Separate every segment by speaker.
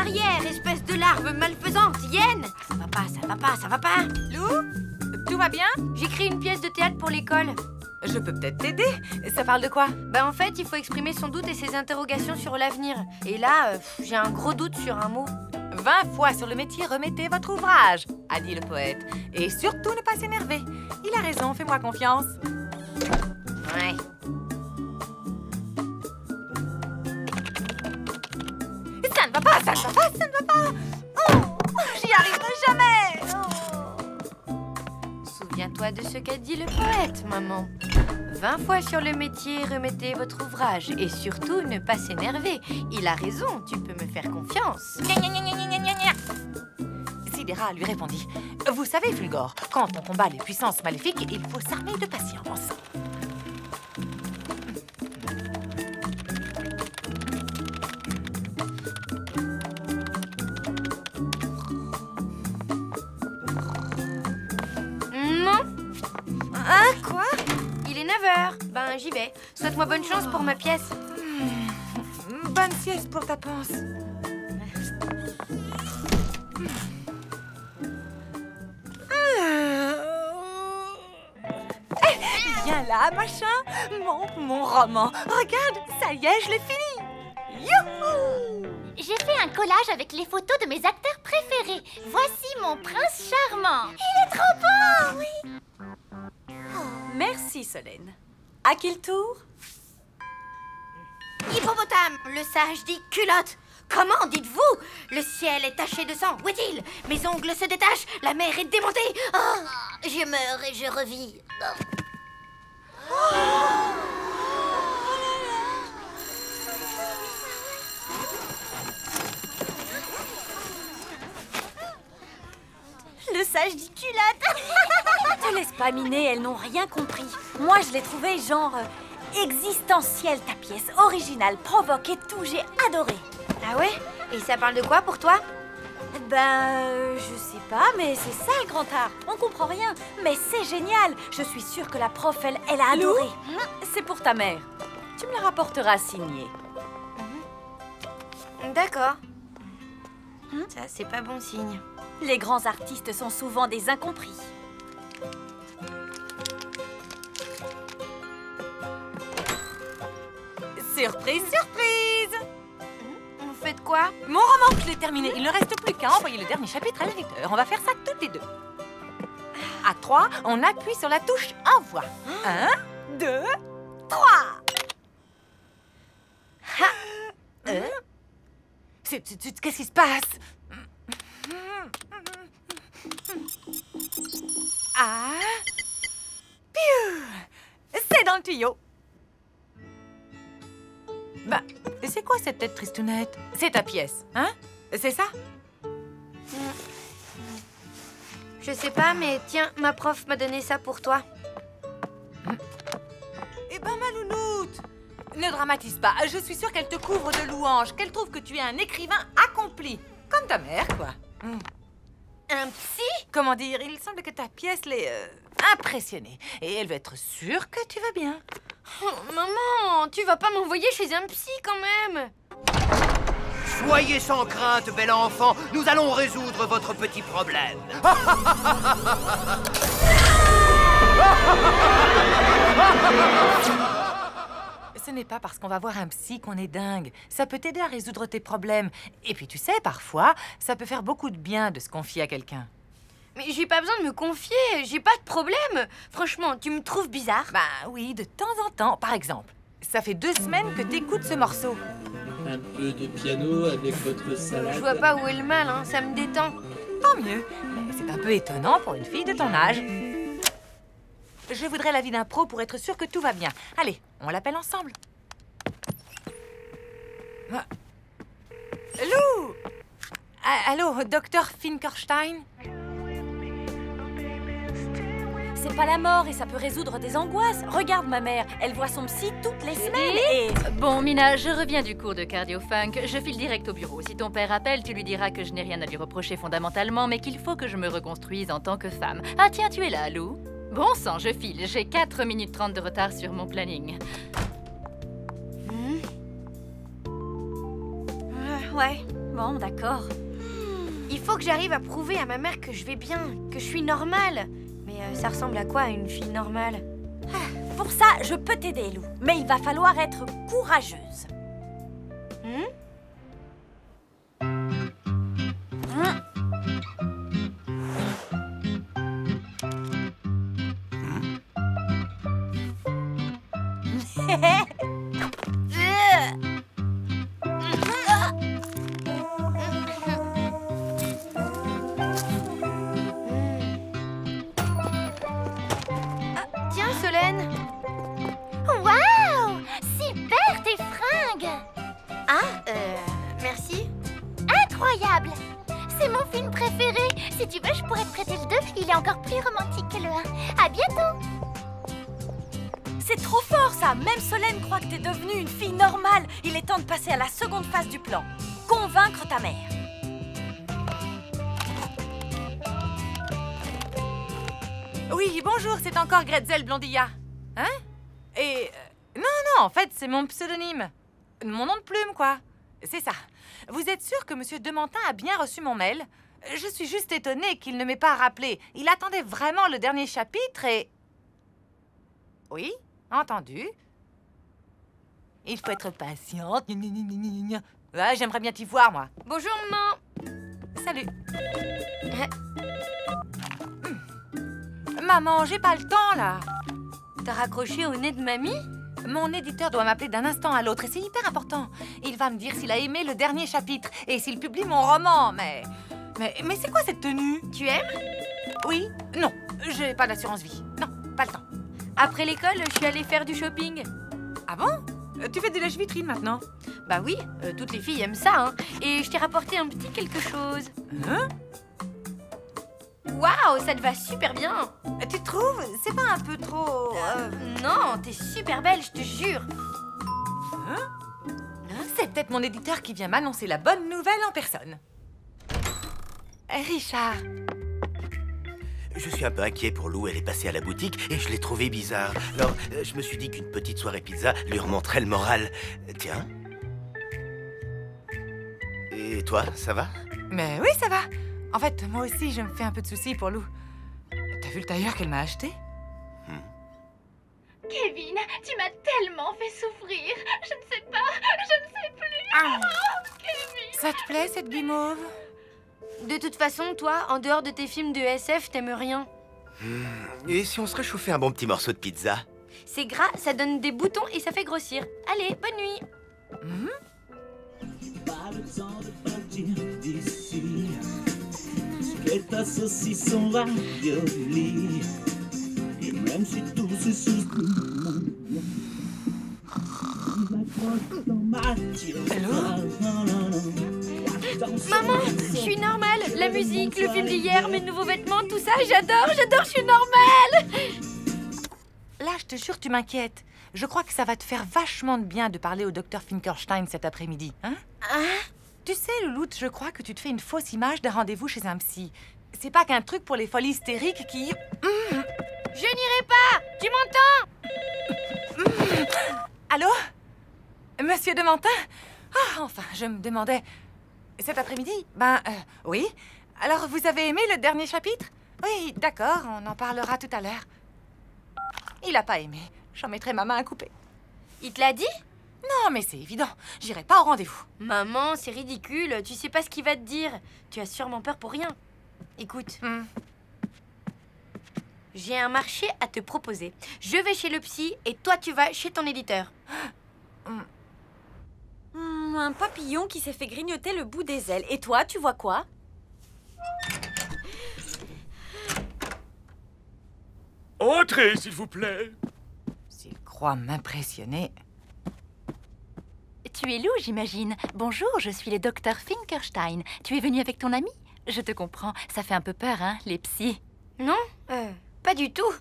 Speaker 1: Arrière, espèce de larve malfaisante, hyène! Ça va pas, ça va pas, ça va pas!
Speaker 2: Lou, tout va bien?
Speaker 1: J'écris une pièce de théâtre pour l'école.
Speaker 2: Je peux peut-être t'aider. Ça parle de quoi?
Speaker 1: Bah en fait, il faut exprimer son doute et ses interrogations sur l'avenir. Et là, j'ai un gros doute sur un mot.
Speaker 2: 20 fois sur le métier, remettez votre ouvrage, a dit le poète. Et surtout ne pas s'énerver. Il a raison, fais-moi confiance.
Speaker 1: Ouais.
Speaker 2: Ça ne va pas, ça ne va pas, ça ne va pas. Oh, j'y arriverai jamais.
Speaker 1: Souviens-toi de ce qu'a dit le poète, maman. 20 fois sur le métier, remettez votre ouvrage. Et surtout, ne pas s'énerver. Il a raison, tu peux me faire confiance.
Speaker 2: Sidera lui répondit. Vous savez, Fulgore, quand on combat les puissances maléfiques, il faut s'armer de patience.
Speaker 1: Non.
Speaker 2: Hein, quoi?
Speaker 1: Il est 9h. Ben, j'y vais. Souhaite-moi bonne chance pour ma pièce.
Speaker 2: Bonne sieste pour ta panse. Viens là, machin. Mon roman. Regarde, ça y est, je l'ai fini. Youhou!
Speaker 3: J'ai fait un collage avec les photos de mes acteurs préférés. Voici mon prince charmant. Il est trop beau, oui.
Speaker 2: Merci, Solène. À qui le tour?
Speaker 1: Hippopotame, le sage dit culotte. Comment dites-vous? Le ciel est taché de sang. Où est-il? Mes ongles se détachent. La mer est démontée. Oh, je meurs et je revis.
Speaker 3: Le sage dit culotte.
Speaker 4: Te laisse pas miner, elles n'ont rien compris. Moi, je l'ai trouvé genre existentielle, ta pièce. Originale, provoque et tout, j'ai adoré.
Speaker 1: Ah ouais? Et ça parle de quoi pour toi?
Speaker 4: Je sais pas, mais c'est ça le grand art. On comprend rien, mais c'est génial. Je suis sûre que la prof, elle a adoré. C'est pour ta mère. Tu me la rapporteras signée.
Speaker 1: D'accord. Ça, c'est pas bon signe.
Speaker 4: Les grands artistes sont souvent des incompris.
Speaker 2: Surprise, surprise!
Speaker 1: Vous faites quoi?
Speaker 2: Mon roman, je l'ai terminé. Il ne reste plus qu'à envoyer le dernier chapitre à l'éditeur. On va faire ça toutes les deux. À 3, on appuie sur la touche envoi. 1, 2, 3. Qu'est-ce qui se passe? Ah! Piou! C'est dans le tuyau. Bah, c'est quoi cette tête tristounette? C'est ta pièce, hein? C'est ça?
Speaker 1: Je sais pas, mais tiens, ma prof m'a donné ça pour toi.
Speaker 2: Eh ben, ma louloute! Ne dramatise pas. Je suis sûre qu'elle te couvre de louanges, qu'elle trouve que tu es un écrivain accompli. Comme ta mère, quoi.
Speaker 1: Un psy?
Speaker 2: Comment dire? Il semble que ta pièce l'ait impressionnée. Et elle veut être sûre que tu vas bien.
Speaker 1: Oh, maman, tu vas pas m'envoyer chez un psy quand même?
Speaker 5: Soyez sans crainte, bel enfant. Nous allons résoudre votre petit problème.
Speaker 2: Ce n'est pas parce qu'on va voir un psy qu'on est dingue. Ça peut t'aider à résoudre tes problèmes. Et puis tu sais, parfois, ça peut faire beaucoup de bien de se confier à quelqu'un.
Speaker 1: Mais j'ai pas besoin de me confier, j'ai pas de problème. Franchement, tu me trouves bizarre?
Speaker 2: Bah oui, de temps en temps. Par exemple, ça fait 2 semaines que t'écoutes ce morceau.
Speaker 6: Un peu de piano avec votre salade.
Speaker 1: Je vois pas où est le mal, hein, ça me détend.
Speaker 2: Tant mieux. Mais c'est un peu étonnant pour une fille de ton âge. Je voudrais l'avis d'un pro pour être sûr que tout va bien. Allez, on l'appelle ensemble. Lou! Allô, docteur Finkelstein?
Speaker 4: C'est pas la mort et ça peut résoudre des angoisses. Regarde ma mère, elle voit son psy toutes les semaines et...
Speaker 7: Bon, Mina, je reviens du cours de cardio-funk. Je file direct au bureau. Si ton père appelle, tu lui diras que je n'ai rien à lui reprocher fondamentalement, mais qu'il faut que je me reconstruise en tant que femme. Ah tiens, tu es là, Lou? Bon sang, je file. J'ai 4 minutes 30 de retard sur mon planning.
Speaker 1: Ouais.
Speaker 4: Bon, d'accord.
Speaker 1: Il faut que j'arrive à prouver à ma mère que je vais bien, que je suis normale. Mais ça ressemble à quoi, une fille normale?
Speaker 4: Pour ça, je peux t'aider, Lou. Mais il va falloir être courageuse.
Speaker 1: Tiens, Solène.
Speaker 3: Waouh! Super tes fringues!
Speaker 1: Merci.
Speaker 3: Incroyable! C'est mon film préféré. Si tu veux, je pourrais te prêter le 2. Il est encore plus romantique que le 1. À bientôt!
Speaker 4: C'est trop fort, ça. Même Solène croit que t'es devenue une fille normale. Il est temps de passer à la seconde phase du plan. Convaincre ta mère.
Speaker 2: Oui, bonjour, c'est encore Gretzel Blondilla. Hein? Et... non, en fait, c'est mon pseudonyme. Mon nom de plume, quoi. C'est ça. Vous êtes sûr que Monsieur Demantin a bien reçu mon mail? Je suis juste étonnée qu'il ne m'ait pas rappelé. Il attendait vraiment le dernier chapitre et... Oui, entendu. Il faut être patiente. Ouais, j'aimerais bien t'y voir, moi.
Speaker 1: Bonjour, maman.
Speaker 2: Salut. Maman, j'ai pas le temps, là.
Speaker 1: T'as raccroché au nez de mamie?
Speaker 2: Mon éditeur doit m'appeler d'un instant à l'autre et c'est hyper important. Il va me dire s'il a aimé le dernier chapitre et s'il publie mon roman, mais c'est quoi cette tenue?
Speaker 1: Tu aimes?
Speaker 2: Oui? Non, j'ai pas d'assurance vie. Non, pas le temps.
Speaker 1: Après l'école, je suis allée faire du shopping.
Speaker 2: Ah bon? Tu fais de lèche-vitrine maintenant?
Speaker 1: Bah oui, toutes les filles aiment ça, hein. Et je t'ai rapporté un petit quelque chose.
Speaker 2: Hein?
Speaker 1: Waouh, ça te va super bien.
Speaker 2: Tu trouves? C'est pas un peu trop...
Speaker 1: Non, t'es super belle, je te jure.
Speaker 2: C'est peut-être mon éditeur qui vient m'annoncer la bonne nouvelle en personne. Richard.
Speaker 8: Je suis un peu inquiet pour Lou, elle est passée à la boutique et je l'ai trouvée bizarre. Alors, je me suis dit qu'une petite soirée pizza lui remonterait le moral. Tiens. Et toi, ça va?
Speaker 2: Mais oui, ça va. En fait, moi aussi, je me fais un peu de soucis pour Lou. T'as vu le tailleur qu'elle m'a acheté?
Speaker 3: Kevin, tu m'as tellement fait souffrir. Je ne sais pas, je ne sais plus. Oh, Kevin.
Speaker 2: Ça te plaît, cette guimauve?
Speaker 1: De toute façon, toi, en dehors de tes films de SF, t'aimes rien.
Speaker 8: Et si on se réchauffait un bon petit morceau de pizza?
Speaker 1: C'est gras, ça donne des boutons et ça fait grossir. Allez, bonne nuit.
Speaker 6: Pas le temps de partir d'ici. Qu'est ta saucisson ravioli. Et même si tout se souvient.
Speaker 1: Maman, je suis normale. La musique, le film d'hier, mes nouveaux vêtements, tout ça, j'adore, je suis normale.
Speaker 2: Là, je te jure, tu m'inquiètes. Je crois que ça va te faire vachement de bien de parler au docteur Finkelstein cet après-midi, hein? Tu sais, Louloute, je crois que tu te fais une fausse image d'un rendez-vous chez un psy. C'est pas qu'un truc pour les folies hystériques qui...
Speaker 1: Je n'irai pas. Tu m'entends?
Speaker 2: Allô? Monsieur Demantin? Ah, enfin, je me demandais... Cet après-midi? Oui. Alors, vous avez aimé le dernier chapitre? Oui, d'accord, on en parlera tout à l'heure. Il a pas aimé. J'en mettrai ma main à couper.
Speaker 1: Il te l'a dit?
Speaker 2: Non, mais c'est évident. J'irai pas au rendez-vous.
Speaker 1: Maman, c'est ridicule. Tu sais pas ce qu'il va te dire. Tu as sûrement peur pour rien. Écoute. J'ai un marché à te proposer. Je vais chez le psy et toi, tu vas chez ton éditeur.
Speaker 4: Un papillon qui s'est fait grignoter le bout des ailes. Et toi, tu vois quoi?
Speaker 9: Entrez, s'il vous plaît.
Speaker 2: S'il croit m'impressionner...
Speaker 7: Tu es Lou, j'imagine. Bonjour, je suis le docteur Finkelstein. Tu es venu avec ton ami? Je te comprends. Ça fait un peu peur, hein, les psys.
Speaker 1: Non, pas du tout.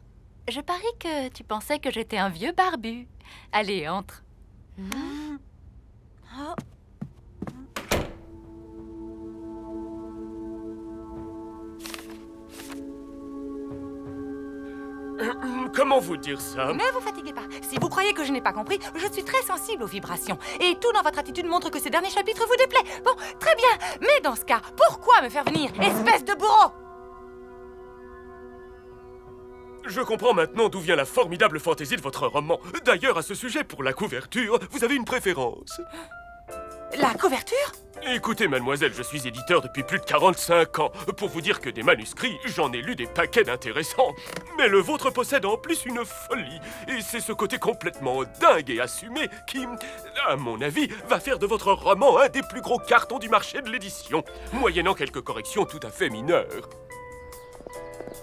Speaker 7: Je parie que tu pensais que j'étais un vieux barbu. Allez, entre.
Speaker 9: Comment vous dire ça?
Speaker 2: Ne vous fatiguez pas. Si vous croyez que je n'ai pas compris, je suis très sensible aux vibrations. Et tout dans votre attitude montre que ce dernier chapitre vous déplaît. Bon, très bien. Mais dans ce cas, pourquoi me faire venir, espèce de bourreau?
Speaker 9: Je comprends maintenant d'où vient la formidable fantaisie de votre roman. D'ailleurs, à ce sujet, pour la couverture, vous avez une préférence.
Speaker 2: La couverture?
Speaker 9: Écoutez, mademoiselle, je suis éditeur depuis plus de 45 ans. Pour vous dire que des manuscrits, j'en ai lu des paquets d'intéressants. Mais le vôtre possède en plus une folie. Et c'est ce côté complètement dingue et assumé qui, à mon avis, va faire de votre roman un des plus gros cartons du marché de l'édition, moyennant quelques corrections tout à fait mineures.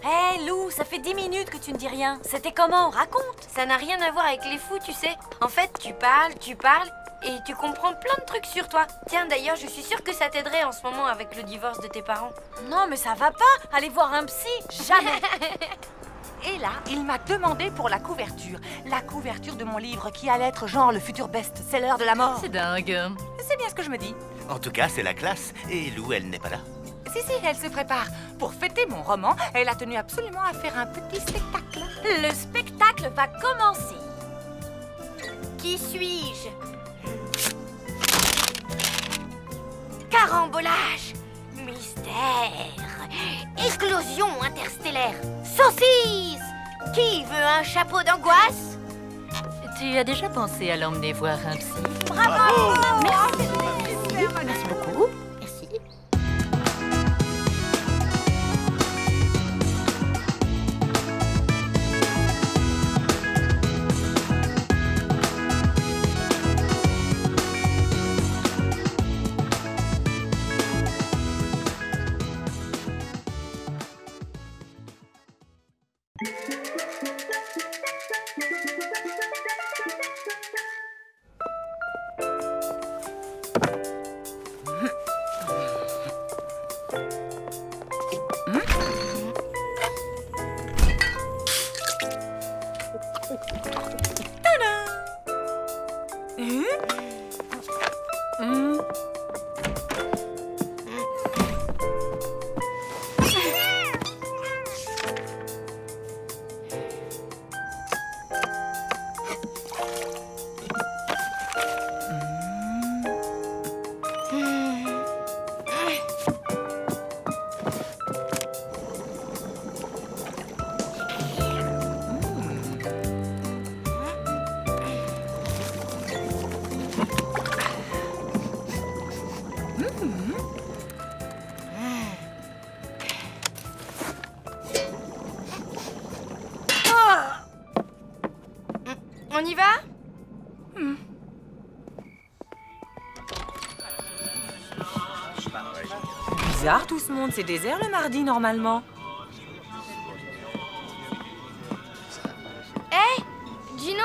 Speaker 4: Hé, Lou, ça fait 10 minutes que tu ne dis rien. C'était comment? Raconte.
Speaker 1: Ça n'a rien à voir avec les fous, tu sais. En fait, tu parles, et tu comprends plein de trucs sur toi. Tiens, d'ailleurs, je suis sûre que ça t'aiderait en ce moment avec le divorce de tes parents.
Speaker 4: Non, mais ça va pas. Aller voir un psy, jamais.
Speaker 2: Et là, il m'a demandé pour la couverture. La couverture de mon livre qui allait être genre le futur best-seller de la mort.
Speaker 7: C'est dingue.
Speaker 2: C'est bien ce que je me dis.
Speaker 8: En tout cas, c'est la classe. Et Lou, elle n'est pas là.
Speaker 2: Si, elle se prépare. Pour fêter mon roman, elle a tenu absolument à faire un petit spectacle.
Speaker 4: Le spectacle va commencer.
Speaker 1: Qui suis-je? Carambolage, mystère, éclosion interstellaire, saucisse. Qui veut un chapeau d'angoisse?
Speaker 7: Tu as déjà pensé à l'emmener voir un psy?
Speaker 1: Bravo!
Speaker 7: Merci beaucoup.
Speaker 1: Merci. On y va?
Speaker 2: Bizarre tout ce monde, c'est désert le mardi normalement.
Speaker 1: Hé, Gino,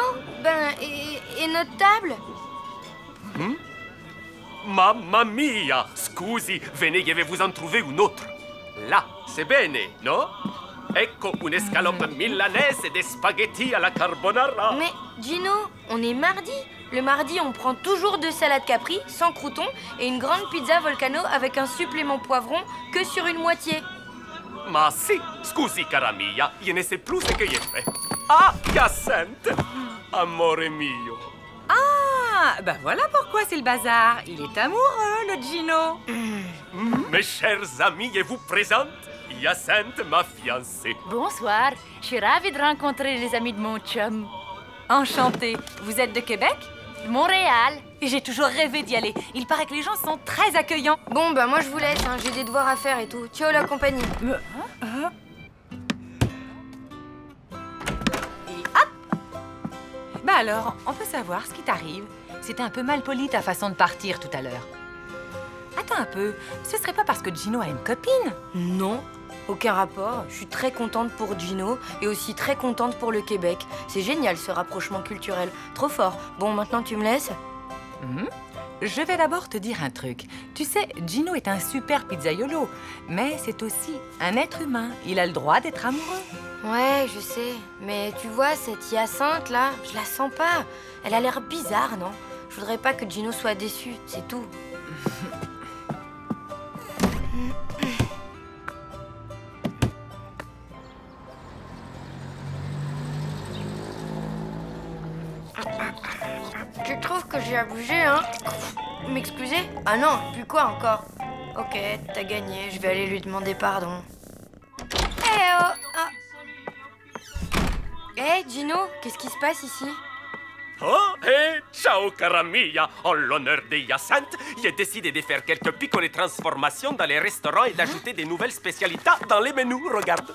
Speaker 1: et notre table?
Speaker 9: Mamma mia! Scusi, venez, je vais vous en trouver une autre. Là, c'est bene, no? Ecco une escalope milanaise et des spaghettis à la carbonara.
Speaker 1: Mais Gino, on est mardi. Le mardi, on prend toujours 2 salades Capri, sans croûtons, et une grande pizza Volcano avec un supplément poivron que sur une moitié.
Speaker 9: Ma si, scusi cara mia, je ne sais plus ce que j'ai fait. Ah, Hyacinthe, amore mio.
Speaker 2: Ah, bah voilà pourquoi c'est le bazar. Il est amoureux, le Gino.
Speaker 9: Mes chers amis, je vous présente Hyacinthe, ma fiancée.
Speaker 7: Bonsoir. Je suis ravie de rencontrer les amis de mon chum.
Speaker 2: Enchantée. Vous êtes de Québec?
Speaker 7: Montréal.
Speaker 2: J'ai toujours rêvé d'y aller. Il paraît que les gens sont très accueillants.
Speaker 1: Bon, moi je vous laisse, hein, j'ai des devoirs à faire et tout. Ciao la compagnie.
Speaker 2: Et hop! Bah alors, on peut savoir ce qui t'arrive. C'était un peu mal poli ta façon de partir tout à l'heure. Attends un peu, ce serait pas parce que Gino a une copine?
Speaker 1: Non, aucun rapport. Je suis très contente pour Gino et aussi très contente pour le Québec. C'est génial ce rapprochement culturel. Trop fort. Bon, maintenant tu me laisses?
Speaker 2: Je vais d'abord te dire un truc. Tu sais, Gino est un super pizzaiolo, mais c'est aussi un être humain. Il a le droit d'être amoureux.
Speaker 1: Ouais, je sais. Mais tu vois, cette Hyacinthe là, je la sens pas. Elle a l'air bizarre, non? Je voudrais pas que Gino soit déçu, c'est tout. trouve que j'ai abusé, hein. M'excuser? Ah non, puis quoi encore? Ok, t'as gagné, je vais aller lui demander pardon. Eh oh! Eh, Gino, qu'est-ce qui se passe ici?
Speaker 10: Oh, ciao cara mia! En l'honneur de Hyacinthe, j'ai décidé de faire quelques piccole transformations dans les restaurants et d'ajouter des nouvelles spécialités dans les menus, regarde.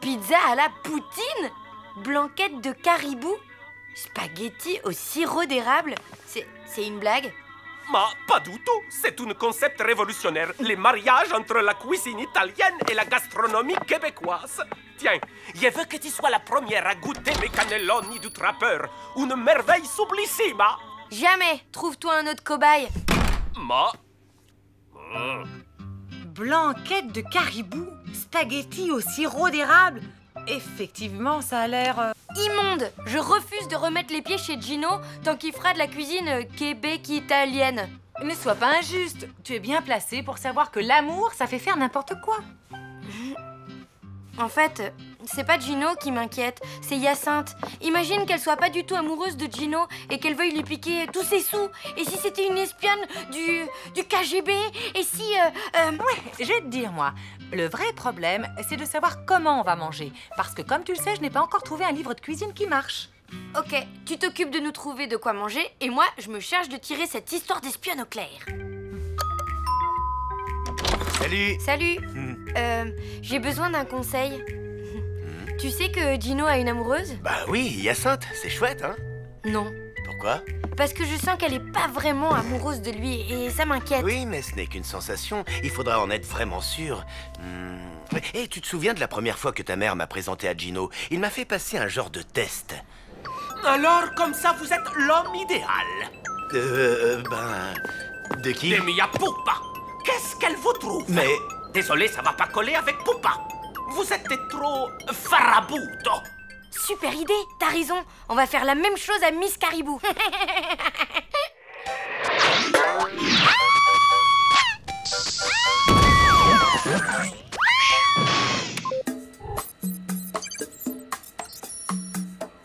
Speaker 1: Pizza à la poutine? Blanquette de caribou? Spaghetti au sirop d'érable? C'est une blague?
Speaker 10: Mais pas du tout, c'est un concept révolutionnaire, les mariages entre la cuisine italienne et la gastronomie québécoise. Tiens, je veux que tu sois la première à goûter mes cannelloni du trappeur, une merveille sublissime.
Speaker 1: Jamais! Trouve-toi un autre cobaye.
Speaker 2: Blanquette de caribou, spaghetti au sirop d'érable. Effectivement, ça a l'air...
Speaker 1: Immonde! Je refuse de remettre les pieds chez Gino tant qu'il fera de la cuisine québec-italienne.
Speaker 2: Ne sois pas injuste. Tu es bien placé pour savoir que l'amour, ça fait faire n'importe quoi.
Speaker 1: En fait, c'est pas Gino qui m'inquiète, c'est Hyacinthe. Imagine qu'elle soit pas du tout amoureuse de Gino et qu'elle veuille lui piquer tous ses sous. Et si c'était une espionne du KGB? Et si...
Speaker 2: Ouais, je vais te dire, moi, le vrai problème, c'est de savoir comment on va manger. Parce que, comme tu le sais, je n'ai pas encore trouvé un livre de cuisine qui marche.
Speaker 1: Ok, tu t'occupes de nous trouver de quoi manger et moi, je me charge de tirer cette histoire d'espionne au clair.
Speaker 8: Salut.
Speaker 1: Salut. J'ai besoin d'un conseil. Tu sais que Gino a une amoureuse?
Speaker 8: Bah oui, Hyacinthe, c'est chouette, hein?
Speaker 1: Non.
Speaker 8: Pourquoi?
Speaker 1: Parce que je sens qu'elle est pas vraiment amoureuse de lui et ça m'inquiète.
Speaker 8: Oui, mais ce n'est qu'une sensation. Il faudra en être vraiment sûr. Et tu te souviens de la première fois que ta mère m'a présenté à Gino? Il m'a fait passer un genre de test.
Speaker 10: Alors, comme ça, vous êtes l'homme idéal.
Speaker 8: De qui?
Speaker 10: De Mia Pupa. Qu'est-ce qu'elle vous trouve?
Speaker 8: Mais...
Speaker 10: Désolé, ça va pas coller avec Pupa. Vous êtes trop farabuto.
Speaker 1: Super idée, t'as raison. On va faire la même chose à Miss Caribou.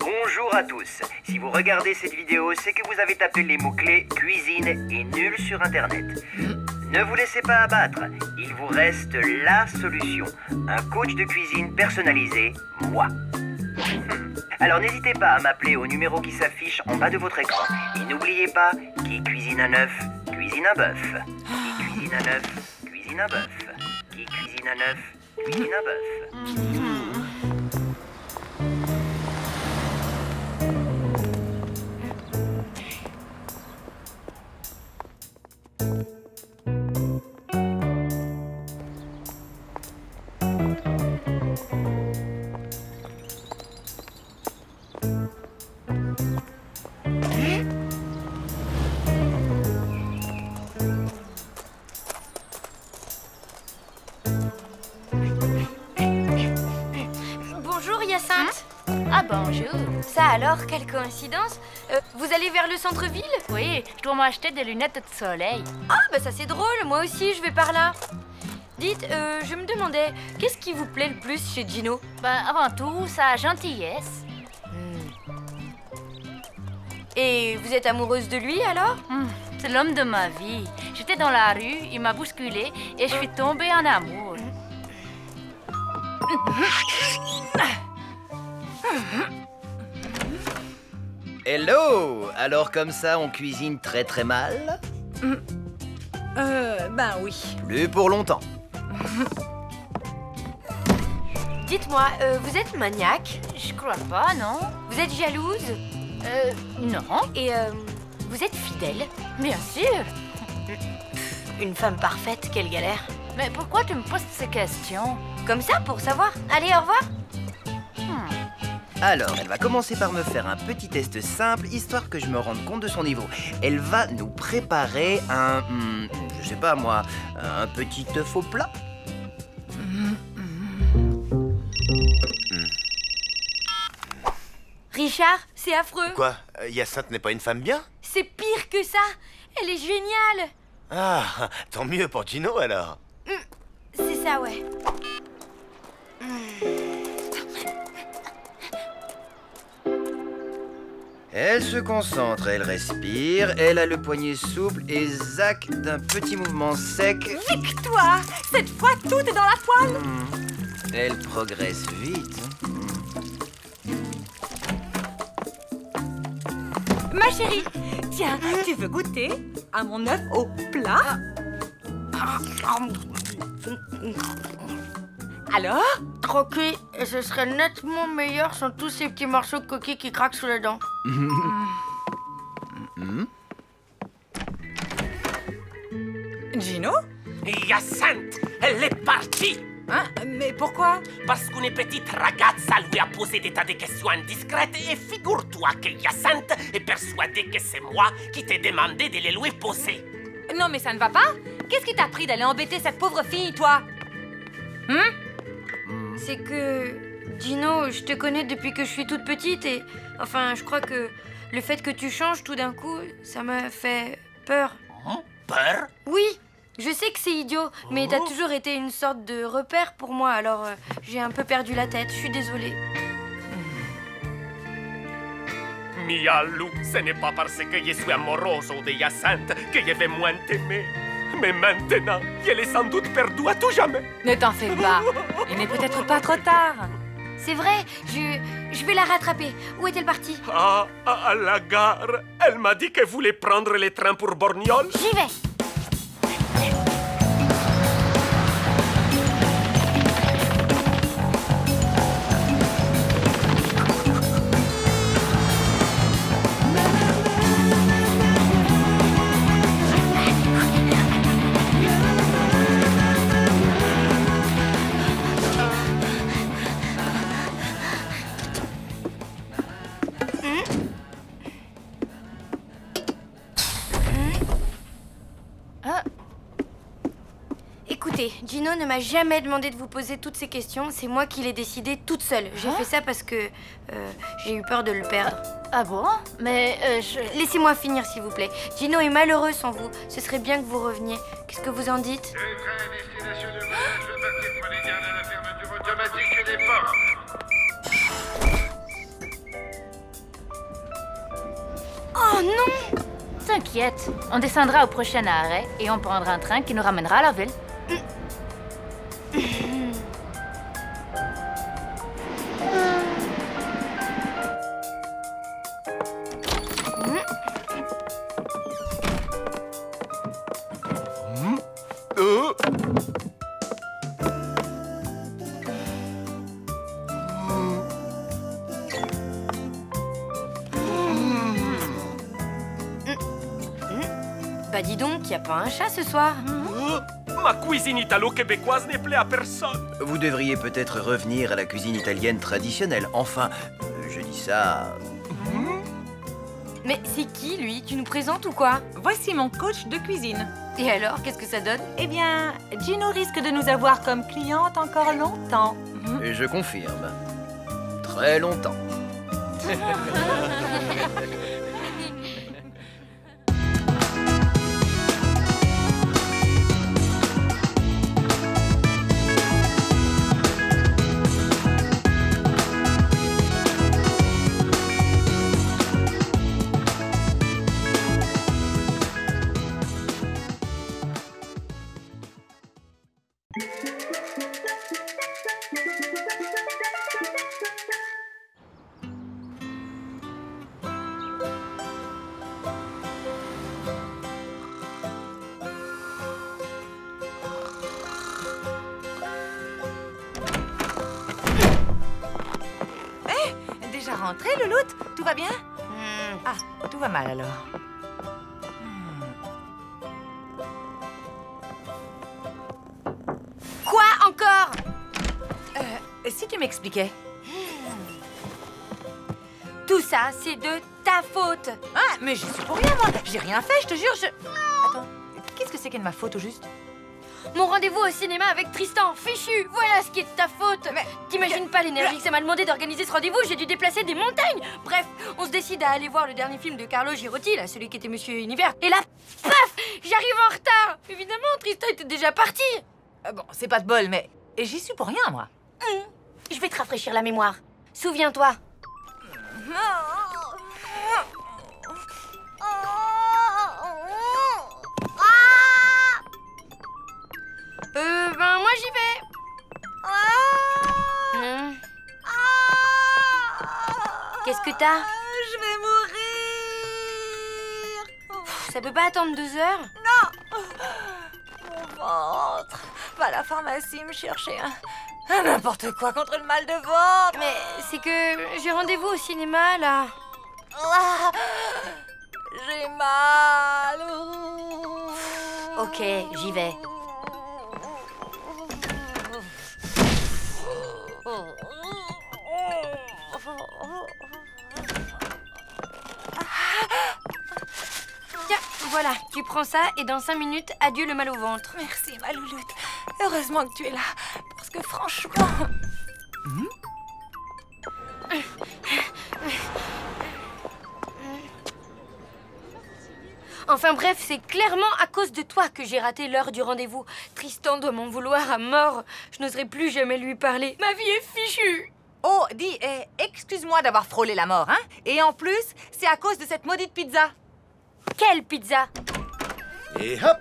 Speaker 5: Bonjour à tous. Si vous regardez cette vidéo, c'est que vous avez tapé les mots-clés cuisine et nul sur Internet. Ne vous laissez pas abattre, il vous reste la solution. Un coach de cuisine personnalisé, moi. Alors n'hésitez pas à m'appeler au numéro qui s'affiche en bas de votre écran. Et n'oubliez pas, qui cuisine un œuf, cuisine un bœuf. Qui cuisine un œuf, cuisine un bœuf. Qui cuisine un œuf, cuisine un bœuf.
Speaker 1: Bonjour Hyacinthe.
Speaker 7: Ah bonjour.
Speaker 1: Ça alors, quelle coïncidence. Vous allez vers le centre-ville?
Speaker 7: Oui, je dois m'acheter des lunettes de soleil.
Speaker 1: Ah bah ça c'est drôle, moi aussi je vais par là. Dites, je me demandais, qu'est-ce qui vous plaît le plus chez Gino?
Speaker 7: Ben, avant tout, sa gentillesse.
Speaker 1: Et vous êtes amoureuse de lui alors?
Speaker 7: C'est l'homme de ma vie. J'étais dans la rue, il m'a bousculé et je suis tombée en amour.
Speaker 5: Hello! Alors comme ça, on cuisine très très mal?
Speaker 2: Ben oui.
Speaker 5: Plus pour longtemps.
Speaker 1: Dites-moi, vous êtes maniaque?
Speaker 7: Je crois pas, non?
Speaker 1: Vous êtes jalouse?
Speaker 7: Non.
Speaker 1: Et vous êtes fidèle?
Speaker 7: Bien sûr.
Speaker 1: Une femme parfaite, quelle galère.
Speaker 7: Mais pourquoi tu me poses ces questions?
Speaker 1: Comme ça, pour savoir. Allez, au revoir.
Speaker 5: Alors, elle va commencer par me faire un petit test simple, histoire que je me rende compte de son niveau. Elle va nous préparer un... je sais pas moi, un petit œuf au plat.
Speaker 1: Richard, c'est affreux.
Speaker 8: Quoi? Hyacinthe n'est pas une femme bien?
Speaker 1: C'est pire que ça. Elle est géniale.
Speaker 8: Ah, tant mieux pour Gino alors.
Speaker 1: C'est ça, ouais.
Speaker 5: Elle se concentre, elle respire, elle a le poignet souple et zac d'un petit mouvement sec.
Speaker 4: Victoire! Cette fois, tout est dans la poêle!
Speaker 5: Elle progresse vite.
Speaker 4: Ma chérie, tiens, tu veux goûter à mon œuf au plat? Alors?
Speaker 1: Croquis, et ce serait nettement meilleur sans tous ces petits morceaux de coquilles qui craquent sous les dents.
Speaker 2: Gino?
Speaker 10: Hyacinthe, elle est partie.
Speaker 2: Hein? Mais pourquoi?
Speaker 10: Parce qu'une petite ragazza lui a posé des tas de questions indiscrètes et figure-toi que Hyacinthe est persuadée que c'est moi qui t'ai demandé de les lui poser.
Speaker 2: Non, mais ça ne va pas? Qu'est-ce qui t'a pris d'aller embêter cette pauvre fille, toi?
Speaker 1: C'est que... Gino, je te connais depuis que je suis toute petite et... Enfin, je crois que le fait que tu changes tout d'un coup, ça m'a fait peur.
Speaker 10: Peur?
Speaker 1: Oui, je sais que c'est idiot, mais t'as toujours été une sorte de repère pour moi, alors j'ai un peu perdu la tête, je suis désolée.
Speaker 10: Mia Lou, ce n'est pas parce que je suis amoroso de Hyacinthe que je vais moins t'aimer. Mais maintenant, elle est sans doute perdue à tout jamais.
Speaker 2: Ne t'en fais pas. Il n'est peut-être pas trop tard.
Speaker 1: C'est vrai, je vais la rattraper. Où est-elle partie?
Speaker 10: Ah, à la gare. Elle m'a dit qu'elle voulait prendre les trains pour Borgnole.
Speaker 1: J'y vais. Écoutez, Gino ne m'a jamais demandé de vous poser toutes ces questions. C'est moi qui l'ai décidé toute seule. J'ai fait ça parce que j'ai eu peur de le perdre.
Speaker 7: Ah bon? Mais
Speaker 1: Laissez-moi finir, s'il vous plaît. Gino est malheureux sans vous. Ce serait bien que vous reveniez. Qu'est-ce que vous en dites? Oh non!
Speaker 7: t'inquiète, on descendra au prochain arrêt et on prendra un train qui nous ramènera à la ville.
Speaker 1: Bah dis donc, y a pas un chat ce soir?
Speaker 10: Ma cuisine italo-québécoise n'est plaît à personne.
Speaker 5: Vous devriez peut-être revenir à la cuisine italienne traditionnelle. Enfin, je dis ça...
Speaker 1: Mais c'est qui, lui? Tu nous présentes ou quoi?
Speaker 2: Voici mon coach de cuisine.
Speaker 1: Et alors, qu'est-ce que ça donne?
Speaker 2: Eh bien, Gino risque de nous avoir comme cliente encore longtemps.
Speaker 5: Et je confirme. Très longtemps.
Speaker 2: Déjà rentré, Louloute? Tout va bien? Ah, tout va mal alors.
Speaker 1: Quoi encore?
Speaker 2: Si tu m'expliquais.
Speaker 1: Tout ça, c'est de ta faute.
Speaker 2: Ah, mais j'y suis pour rien, moi. J'ai rien fait, je te jure, Attends, qu'est-ce que c'est qu'est de ma faute, au juste?
Speaker 1: Mon rendez-vous au cinéma avec Tristan, fichu. Voilà ce qui est de ta faute.
Speaker 2: Mais...
Speaker 1: T'imagines pas l'énergie que ça m'a demandé d'organiser ce rendez-vous. J'ai dû déplacer des montagnes. Bref, on se décide à aller voir le dernier film de Carlo Girotti, là, celui qui était Monsieur Univers. Et là, paf, j'arrive en retard. Évidemment, Tristan était déjà parti.
Speaker 2: Bon, c'est pas de bol, mais j'y suis pour rien, moi.
Speaker 1: Je vais te rafraîchir la mémoire. Souviens-toi. que t'as?
Speaker 2: Je vais mourir.
Speaker 1: Ça peut pas attendre 2 heures?
Speaker 2: Non. Mon ventre. Va à la pharmacie me chercher n'importe quoi contre le mal de ventre.
Speaker 1: Mais c'est que j'ai rendez-vous au cinéma, là.
Speaker 2: Ah, j'ai mal.
Speaker 1: Ok, j'y vais. Tiens, voilà, tu prends ça et dans 5 minutes, adieu le mal au ventre.
Speaker 2: Merci, ma louloute. Heureusement que tu es là. Parce que franchement...
Speaker 1: Enfin bref, c'est clairement à cause de toi que j'ai raté l'heure du rendez-vous. Tristan doit m'en vouloir à mort. Je n'oserai plus jamais lui parler. Ma vie est fichue.
Speaker 2: Oh, dis, excuse-moi d'avoir frôlé la mort, hein? Et en plus, c'est à cause de cette maudite pizza.
Speaker 1: Quelle pizza?
Speaker 8: Et hop,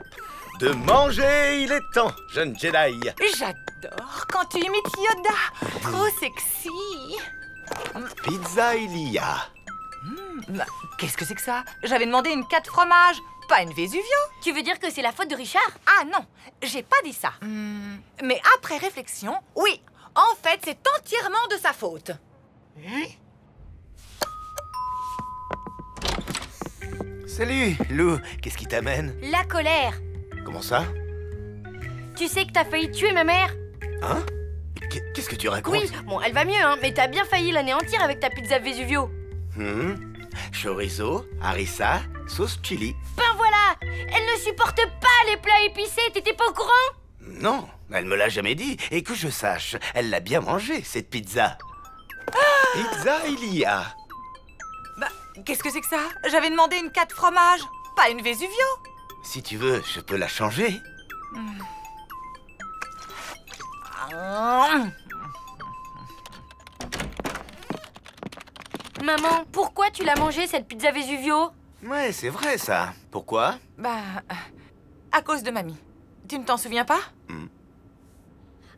Speaker 8: de manger, il est temps, jeune Jedi.
Speaker 2: J'adore quand tu imites Yoda. Trop sexy.
Speaker 8: Pizza Ilia.
Speaker 2: Bah, qu'est-ce que c'est que ça? J'avais demandé une 4 fromages, pas une Vesuvio.
Speaker 1: Tu veux dire que c'est la faute de Richard?
Speaker 2: Ah non, j'ai pas dit ça. Mais après réflexion, oui, en fait, c'est entièrement de sa faute.
Speaker 8: Salut, Lou, qu'est-ce qui t'amène?
Speaker 1: La colère.
Speaker 8: Comment ça?
Speaker 1: Tu sais que t'as failli tuer ma mère?
Speaker 8: Hein? Qu'est-ce que tu racontes?
Speaker 1: Oui, bon, elle va mieux, hein, mais t'as bien failli l'anéantir avec ta pizza Vesuvio.
Speaker 8: Chorizo, harissa, sauce chili.
Speaker 1: Ben voilà! Elle ne supporte pas les plats épicés, t'étais pas au courant?
Speaker 8: Non, elle me l'a jamais dit. Et que je sache, elle l'a bien mangée, cette pizza. Pizza Ilia.
Speaker 2: Bah, qu'est-ce que c'est que ça? J'avais demandé une 4 fromages, pas une Vesuvio.
Speaker 8: Si tu veux, je peux la changer.
Speaker 1: Maman, pourquoi tu l'as mangée, cette pizza Vesuvio?
Speaker 8: Ouais, c'est vrai, ça. Pourquoi?
Speaker 2: Bah, à cause de mamie. Tu ne t'en souviens pas?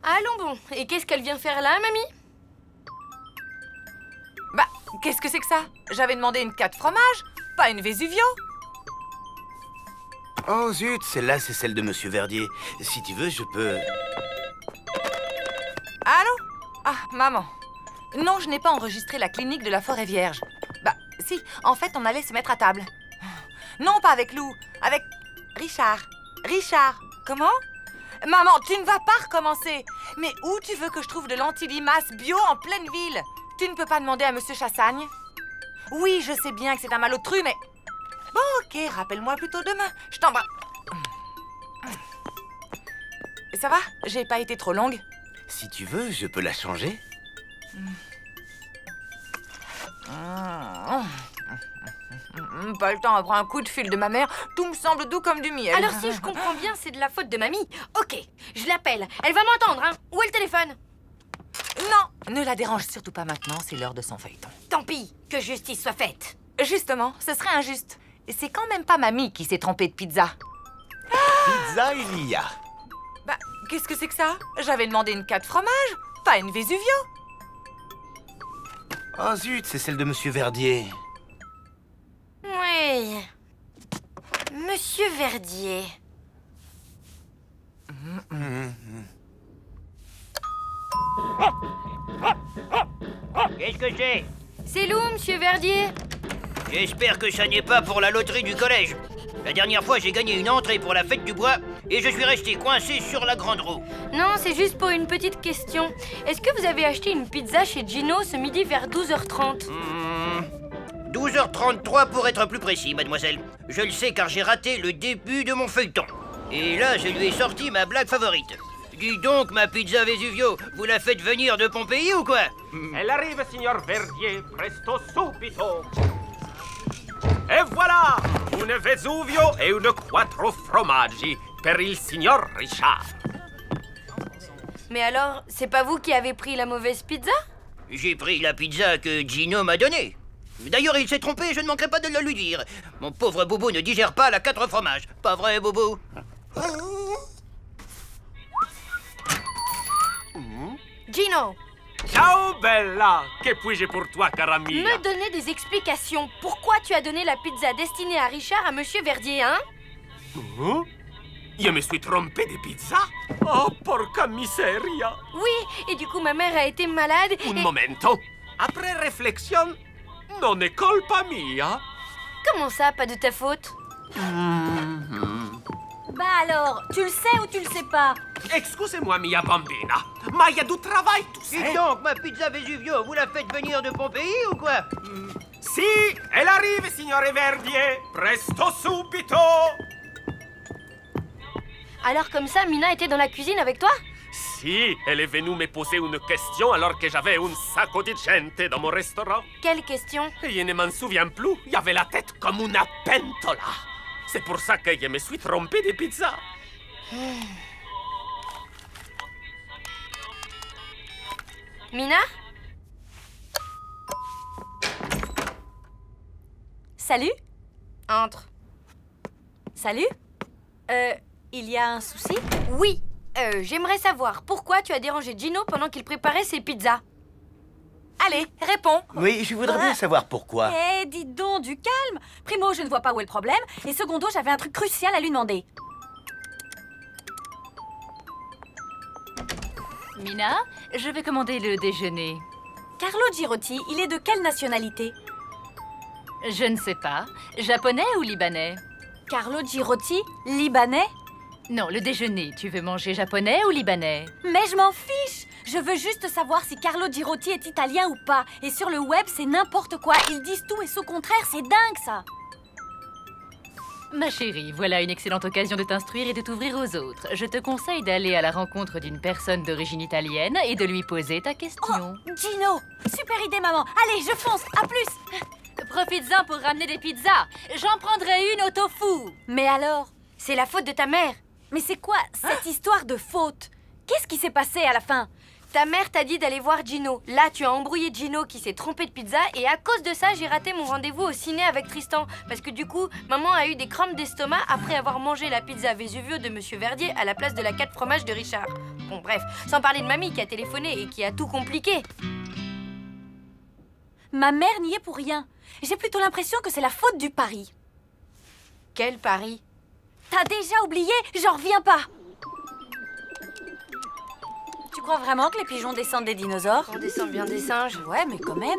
Speaker 1: Allons bon. Et qu'est-ce qu'elle vient faire là, mamie?
Speaker 2: Bah, qu'est-ce que c'est que ça? J'avais demandé une 4 fromages, pas une Vesuvio.
Speaker 8: Oh zut, celle-là, c'est celle de Monsieur Verdier. Si tu veux, je peux...
Speaker 2: Allô? Ah, maman. Non, je n'ai pas enregistré la clinique de la forêt vierge. Bah, si, en fait, on allait se mettre à table. Non, pas avec Lou, avec Richard. Richard, comment? Maman, tu ne vas pas recommencer. Mais où tu veux que je trouve de l'antilimace bio en pleine ville? Tu ne peux pas demander à Monsieur Chassagne? Oui, je sais bien que c'est un malotru, mais... Bon, ok, rappelle-moi plutôt demain. Je t'embrasse. Ça va? J'ai pas été trop longue?
Speaker 8: Si tu veux, je peux la changer.
Speaker 2: Pas le temps après un coup de fil de ma mère. Tout me semble doux comme du miel.
Speaker 1: Alors si je comprends bien, c'est de la faute de mamie. Ok, je l'appelle. Elle va m'entendre, hein. Où est le téléphone?
Speaker 2: Non, ne la dérange surtout pas maintenant, c'est l'heure de son feuilleton.
Speaker 1: Tant pis, que justice soit faite.
Speaker 2: Justement, ce serait injuste. C'est quand même pas mamie qui s'est trompée de pizza.
Speaker 8: Pizza Ilia.
Speaker 2: Bah, qu'est-ce que c'est que ça? J'avais demandé une 4 fromages, pas une Vesuvio.
Speaker 8: Oh zut, c'est celle de Monsieur Verdier.
Speaker 1: Oui. Monsieur Verdier.
Speaker 5: Qu'est-ce que c'est?
Speaker 1: C'est Lou, Monsieur Verdier.
Speaker 5: J'espère que ça n'est pas pour la loterie du collège. La dernière fois, j'ai gagné une entrée pour la fête du bois et je suis resté coincé sur la grande roue.
Speaker 1: Non, c'est juste pour une petite question. Est-ce que vous avez acheté une pizza chez Gino ce midi vers 12h30?
Speaker 5: 12h33 pour être plus précis, mademoiselle. Je le sais car j'ai raté le début de mon feuilleton. Et là, je lui ai sorti ma blague favorite. Dis donc, ma pizza Vesuvio, vous la faites venir de Pompéi ou quoi?
Speaker 10: Elle arrive, signor Verdier, presto subito. E voilà, une Vesuvio e une 4 formaggi per il signor Richard.
Speaker 1: Mais alors, c'est pas vous qui avez pris la mauvaise pizza?
Speaker 5: J'ai pris la pizza que Gino m'a donnée. D'ailleurs, il s'est trompé, je ne manquerai pas de le lui dire. Mon pauvre Bobo ne digère pas la 4 fromages. Pas vrai, Bobo?
Speaker 1: Gino,
Speaker 10: Ciao, Bella! Que puis-je pour toi, cara mia?
Speaker 1: Me donner des explications. Pourquoi tu as donné la pizza destinée à Richard à Monsieur Verdier, hein?
Speaker 10: Hein? Je me suis trompé de pizza? Oh, porca miseria!
Speaker 1: Oui, et du coup, ma mère a été malade
Speaker 10: Un
Speaker 1: et...
Speaker 10: momento. Après réflexion, non è colpa mia.
Speaker 1: Comment ça, pas de ta faute?
Speaker 4: Bah alors, tu le sais ou tu le sais pas?
Speaker 10: Excusez-moi, mia bambina, ma il y a du travail, tout ça.
Speaker 11: Dites donc, ma pizza Vesuvio, vous la faites venir de Pompéi ou quoi?
Speaker 10: Si, elle arrive, signore Verdier. Presto subito.
Speaker 1: Alors comme ça, Mina était dans la cuisine avec toi?
Speaker 10: Si, elle est venue me poser une question alors que j'avais un sacco di gente dans mon restaurant.
Speaker 1: Quelle question?
Speaker 10: Et je ne m'en souviens plus. Il y avait la tête comme una pentola. C'est pour ça que je me suis trompé de pizza.
Speaker 1: Mina?
Speaker 4: Salut?
Speaker 1: Entre.
Speaker 4: Salut? Il y a un souci?
Speaker 1: Oui, j'aimerais savoir pourquoi tu as dérangé Gino pendant qu'il préparait ses pizzas.
Speaker 2: Allez, réponds.
Speaker 8: Oui, je voudrais bien savoir pourquoi.
Speaker 4: Eh, dis donc, du calme. Primo, je ne vois pas où est le problème. Et secondo, j'avais un truc crucial à lui demander.
Speaker 7: Mina, je vais commander le déjeuner.
Speaker 4: Carlo Girotti, il est de quelle nationalité?
Speaker 7: Je ne sais pas. Japonais ou libanais?
Speaker 4: Carlo Girotti, libanais?
Speaker 7: Non, le déjeuner. Tu veux manger japonais ou libanais?
Speaker 4: Mais je m'en fiche! Je veux juste savoir si Carlo Girotti est italien ou pas. Et sur le web, c'est n'importe quoi. Ils disent tout et son contraire, c'est dingue, ça!
Speaker 7: Ma chérie, voilà une excellente occasion de t'instruire et de t'ouvrir aux autres. Je te conseille d'aller à la rencontre d'une personne d'origine italienne et de lui poser ta question.
Speaker 4: Oh, Gino! Super idée, maman! Allez, je fonce! À plus!
Speaker 7: Profites-en pour ramener des pizzas. J'en prendrai une au tofu.
Speaker 4: Mais alors?
Speaker 1: C'est la faute de ta mère.
Speaker 4: Mais c'est quoi cette histoire de faute? Qu'est-ce qui s'est passé à la fin?
Speaker 1: Ta mère t'a dit d'aller voir Gino. Là, tu as embrouillé Gino qui s'est trompé de pizza et à cause de ça, j'ai raté mon rendez-vous au ciné avec Tristan. Parce que du coup, maman a eu des crampes d'estomac après avoir mangé la pizza Vesuvio de Monsieur Verdier à la place de la 4 fromages de Richard. Bon, bref, sans parler de mamie qui a téléphoné et qui a tout compliqué.
Speaker 4: Ma mère n'y est pour rien. J'ai plutôt l'impression que c'est la faute du pari.
Speaker 1: Quel pari?
Speaker 4: T'as déjà oublié? J'en reviens pas. Tu crois vraiment que les pigeons descendent des dinosaures?
Speaker 1: On descend bien des singes.
Speaker 4: Ouais, mais quand même.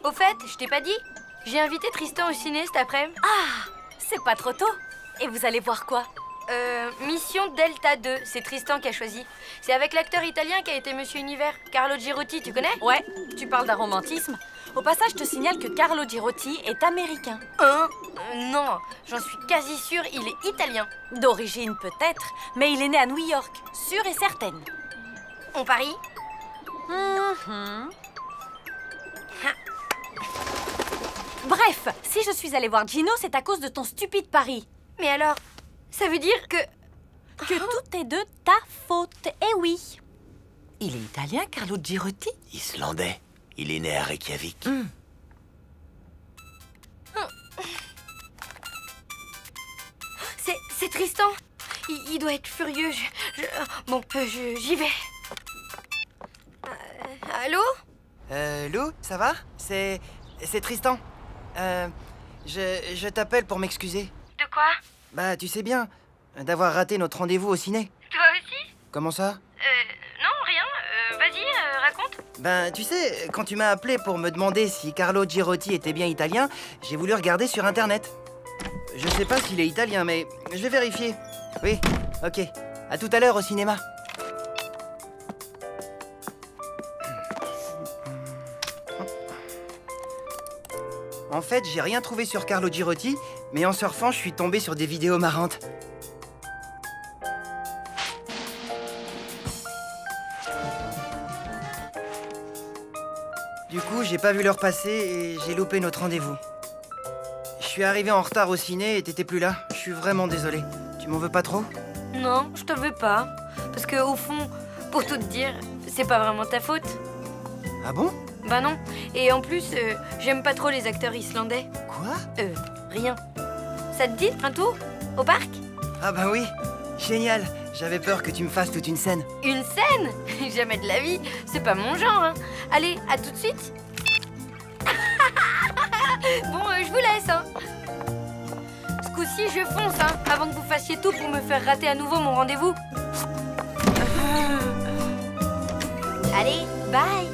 Speaker 1: Au fait, je t'ai pas dit? J'ai invité Tristan au ciné cet après-midi.
Speaker 4: Ah, c'est pas trop tôt. Et vous allez voir quoi?
Speaker 1: Mission Delta 2, c'est Tristan qui a choisi. C'est avec l'acteur italien qui a été Monsieur Univers, Carlo Girotti, tu connais?
Speaker 4: Ouais, tu parles d'un romantisme. Au passage, je te signale que Carlo Girotti est américain.
Speaker 1: Hein? Non, j'en suis quasi sûre, il est italien.
Speaker 4: D'origine peut-être, mais il est né à New York, sûre et certaine.
Speaker 1: On parie?
Speaker 4: Bref, si je suis allée voir Gino, c'est à cause de ton stupide pari.
Speaker 1: Mais alors, ça veut dire que...
Speaker 4: Que tout est de ta faute, eh oui.
Speaker 2: Il est italien, Carlo Girotti?
Speaker 8: Islandais. Il est né à Reykjavik.
Speaker 1: C'est Tristan. Il doit être furieux. Bon, j'y vais. Allô?
Speaker 11: Lou, ça va? C'est Tristan. Je t'appelle pour m'excuser.
Speaker 1: De quoi?
Speaker 11: Bah, tu sais bien, d'avoir raté notre rendez-vous au ciné.
Speaker 1: Toi aussi?
Speaker 11: Comment ça?
Speaker 1: Non, rien. Vas-y, raconte.
Speaker 11: Ben, tu sais, quand tu m'as appelé pour me demander si Carlo Girotti était bien italien, j'ai voulu regarder sur Internet. Je sais pas s'il est italien, mais je vais vérifier. Oui, ok. À tout à l'heure au cinéma. En fait, j'ai rien trouvé sur Carlo Girotti, mais en surfant, je suis tombé sur des vidéos marrantes. Du coup, j'ai pas vu l'heure passer et j'ai loupé notre rendez-vous. Je suis arrivé en retard au ciné et t'étais plus là. Je suis vraiment désolé. Tu m'en veux pas trop?
Speaker 1: Non, je t'en veux pas. Parce que au fond, pour tout te dire, c'est pas vraiment ta faute.
Speaker 11: Ah bon?
Speaker 1: Bah non. Et en plus, j'aime pas trop les acteurs islandais.
Speaker 11: Quoi?
Speaker 1: Rien. Ça te dit un tour? Au parc?
Speaker 11: Ah bah oui. Génial. J'avais peur que tu me fasses toute une scène.
Speaker 1: Une scène? Jamais de la vie. C'est pas mon genre, hein. Allez, à tout de suite. Bon, je vous laisse, hein. Ce coup-ci, je fonce, hein, avant que vous fassiez tout pour me faire rater à nouveau mon rendez-vous. Allez, bye.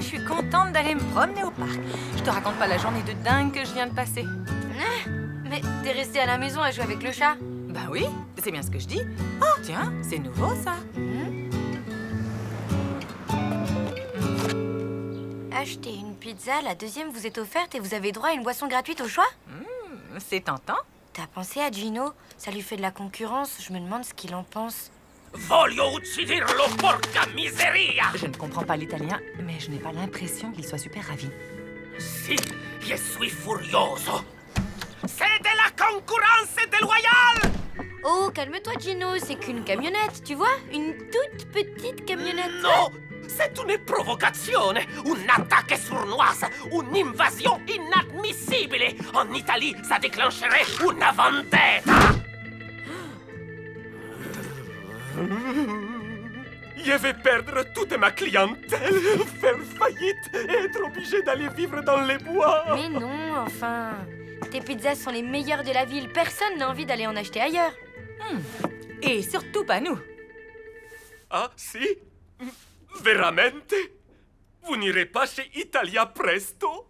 Speaker 2: Je suis contente d'aller me promener au parc. Je te raconte pas la journée de dingue que je viens de passer.
Speaker 1: Mais t'es restée à la maison à jouer avec le chat?
Speaker 2: Bah oui, c'est bien ce que je dis. Oh, tiens, c'est nouveau ça.
Speaker 1: Achetez une pizza, la deuxième vous est offerte et vous avez droit à une boisson gratuite au choix?
Speaker 2: C'est tentant.
Speaker 1: T'as pensé à Gino? Ça lui fait de la concurrence, je me demande ce qu'il en pense.
Speaker 10: Voglio ucciderlo, porca miseria!
Speaker 2: Je ne comprends pas l'italien, mais je n'ai pas l'impression qu'il soit super ravi.
Speaker 10: Si, je suis furioso. C'est de la concurrence déloyale!
Speaker 1: Oh, calme-toi Gino, c'est qu'une camionnette, tu vois? Une toute petite camionnette.
Speaker 10: Non! C'est une provocation, une attaque sournoise, une invasion inadmissible. En Italie, ça déclencherait une vendetta. Je vais perdre toute ma clientèle, faire faillite et être obligé d'aller vivre dans les bois.
Speaker 1: Mais non, enfin. Tes pizzas sont les meilleures de la ville. Personne n'a envie d'aller en acheter ailleurs.
Speaker 2: Et surtout pas nous.
Speaker 10: Ah, si? Veramente? Vous n'irez pas chez Italia Presto?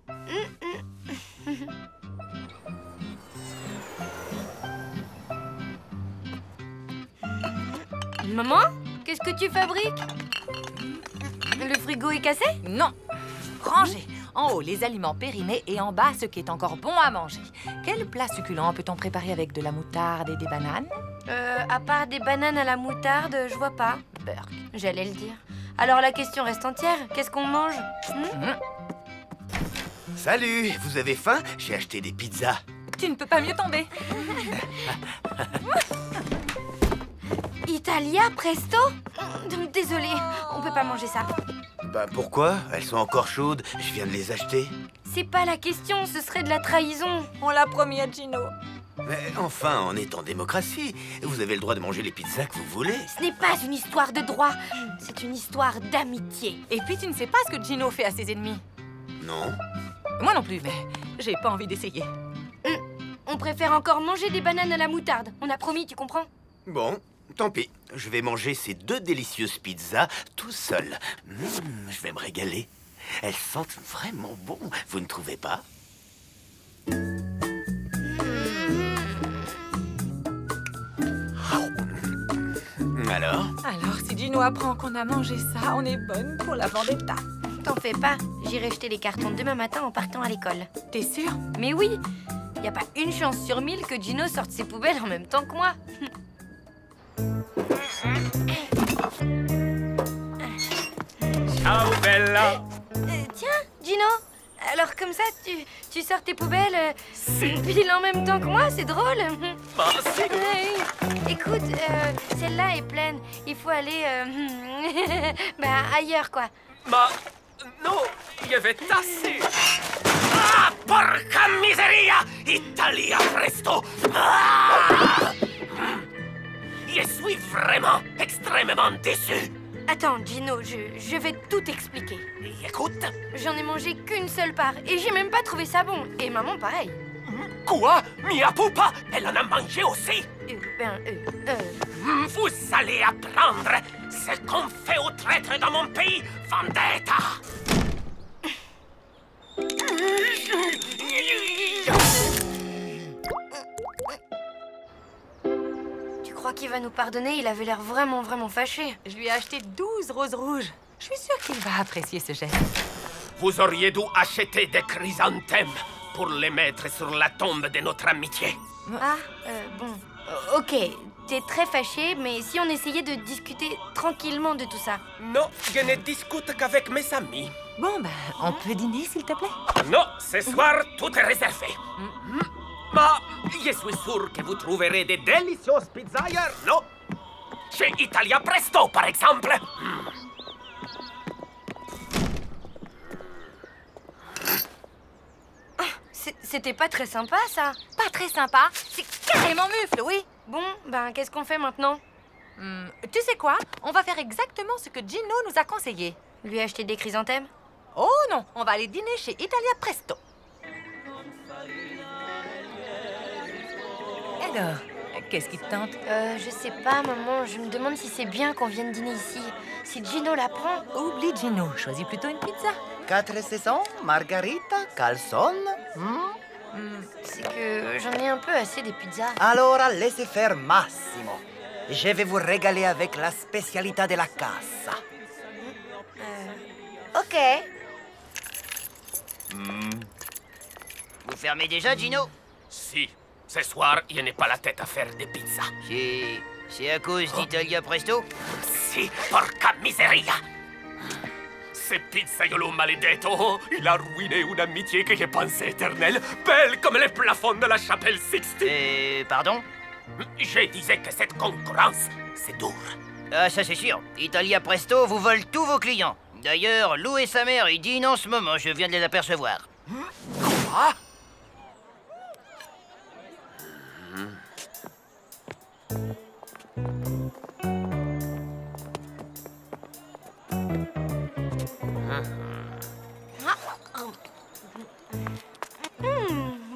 Speaker 1: Maman, qu'est-ce que tu fabriques? Le frigo est cassé?
Speaker 2: Non. Rangé. En haut, les aliments périmés et en bas, ce qui est encore bon à manger. Quel plat succulent peut-on préparer avec de la moutarde et des bananes?
Speaker 1: À part des bananes à la moutarde, je vois pas. Burk, j'allais le dire. Alors la question reste entière. Qu'est-ce qu'on mange?
Speaker 8: Salut, vous avez faim? J'ai acheté des pizzas.
Speaker 2: Tu ne peux pas mieux tomber.
Speaker 1: Italia Presto? Désolée, on peut pas manger ça.
Speaker 8: Bah pourquoi? Elles sont encore chaudes, je viens de les acheter.
Speaker 1: C'est pas la question, ce serait de la trahison.
Speaker 2: On l'a promis à Gino.
Speaker 8: Mais enfin, on est en démocratie. Vous avez le droit de manger les pizzas que vous voulez.
Speaker 1: Ce n'est pas une histoire de droit, c'est une histoire d'amitié.
Speaker 2: Et puis tu ne sais pas ce que Gino fait à ses ennemis.
Speaker 8: Non.
Speaker 2: Moi non plus, mais j'ai pas envie d'essayer.
Speaker 1: On préfère encore manger des bananes à la moutarde. On a promis, tu comprends?
Speaker 8: Bon, tant pis. Je vais manger ces 2 délicieuses pizzas tout seul. Je vais me régaler. Elles sentent vraiment bon, vous ne trouvez pas? Alors?
Speaker 2: Alors, si Gino apprend qu'on a mangé ça, on est bonne pour la vendetta.
Speaker 1: T'en fais pas, j'irai jeter les cartons demain matin en partant à l'école.
Speaker 2: T'es sûre?
Speaker 1: Mais oui, y a pas une chance sur 1000 que Gino sorte ses poubelles en même temps que moi.
Speaker 10: Ciao, Bella.
Speaker 1: Tiens, Gino, alors comme ça, tu sors tes poubelles pile en même temps que moi, c'est drôle.
Speaker 10: Bah, si.
Speaker 1: Écoute, celle-là est pleine. Il faut aller ailleurs, quoi.
Speaker 10: Ma... no, je vais tasser. Ah, porca miseria! Italia Presto! Ah! Je suis vraiment extrêmement déçu.
Speaker 1: Attends, Gino, je vais tout expliquer.
Speaker 10: Écoute.
Speaker 1: J'en ai mangé qu'une seule part et j'ai même pas trouvé ça bon. Et maman, pareil.
Speaker 10: Quoi? Mia Pupa, elle en a mangé aussi? Vous allez apprendre ce qu'on fait aux traîtres dans mon pays, vendetta!
Speaker 1: Tu crois qu'il va nous pardonner? Il avait l'air vraiment, vraiment fâché.
Speaker 2: Je lui ai acheté 12 roses rouges. Je suis sûre qu'il va apprécier ce geste.
Speaker 10: Vous auriez dû acheter des chrysanthèmes. pour les mettre sur la tombe de notre amitié.
Speaker 1: Ah, bon. Ok, t'es très fâché, mais si on essayait de discuter tranquillement de tout ça?
Speaker 10: Non, je ne discute qu'avec mes amis.
Speaker 2: Bon, ben, on peut dîner, s'il te plaît?
Speaker 10: Non, ce soir, tout est réservé. Mais je suis sûr que vous trouverez des délicieuses pizzas ailleurs, non? Chez Italia Presto, par exemple.
Speaker 1: C'était pas très sympa, ça.
Speaker 2: Pas très sympa. C'est carrément mufle, oui.
Speaker 1: Bon, ben, qu'est-ce qu'on fait maintenant?
Speaker 2: Tu sais quoi? On va faire exactement ce que Gino nous a conseillé.
Speaker 1: Lui acheter des chrysanthèmes?
Speaker 2: Oh non, on va aller dîner chez Italia Presto. Alors, qu'est-ce qui te tente?
Speaker 1: Je sais pas, maman. Je me demande si c'est bien qu'on vienne dîner ici. Si Gino la prend.
Speaker 2: Oublie Gino, choisis plutôt une pizza.
Speaker 11: 4 saisons, margarita, calzone.
Speaker 1: C'est que j'en ai un peu assez des pizzas.
Speaker 11: Allora, laissez faire Massimo. Je vais vous régaler avec la spécialité de la casa.
Speaker 1: Ok.
Speaker 5: Vous fermez déjà, Gino?
Speaker 10: Si, ce soir, je n'ai pas la tête à faire des pizzas.
Speaker 5: C'est à cause d'Italia Presto?
Speaker 10: Si, porca miseria! Ce pizzaiolo maledetto, il a ruiné une amitié que je pensais éternelle, belle comme les plafonds de la chapelle Sixtine.
Speaker 5: Pardon?
Speaker 10: Je disais que cette concurrence, c'est dur.
Speaker 5: Ah, ça c'est sûr. Italia Presto vous vole tous vos clients. D'ailleurs, Lou et sa mère, ils dînent en ce moment, je viens de les apercevoir.
Speaker 10: Quoi?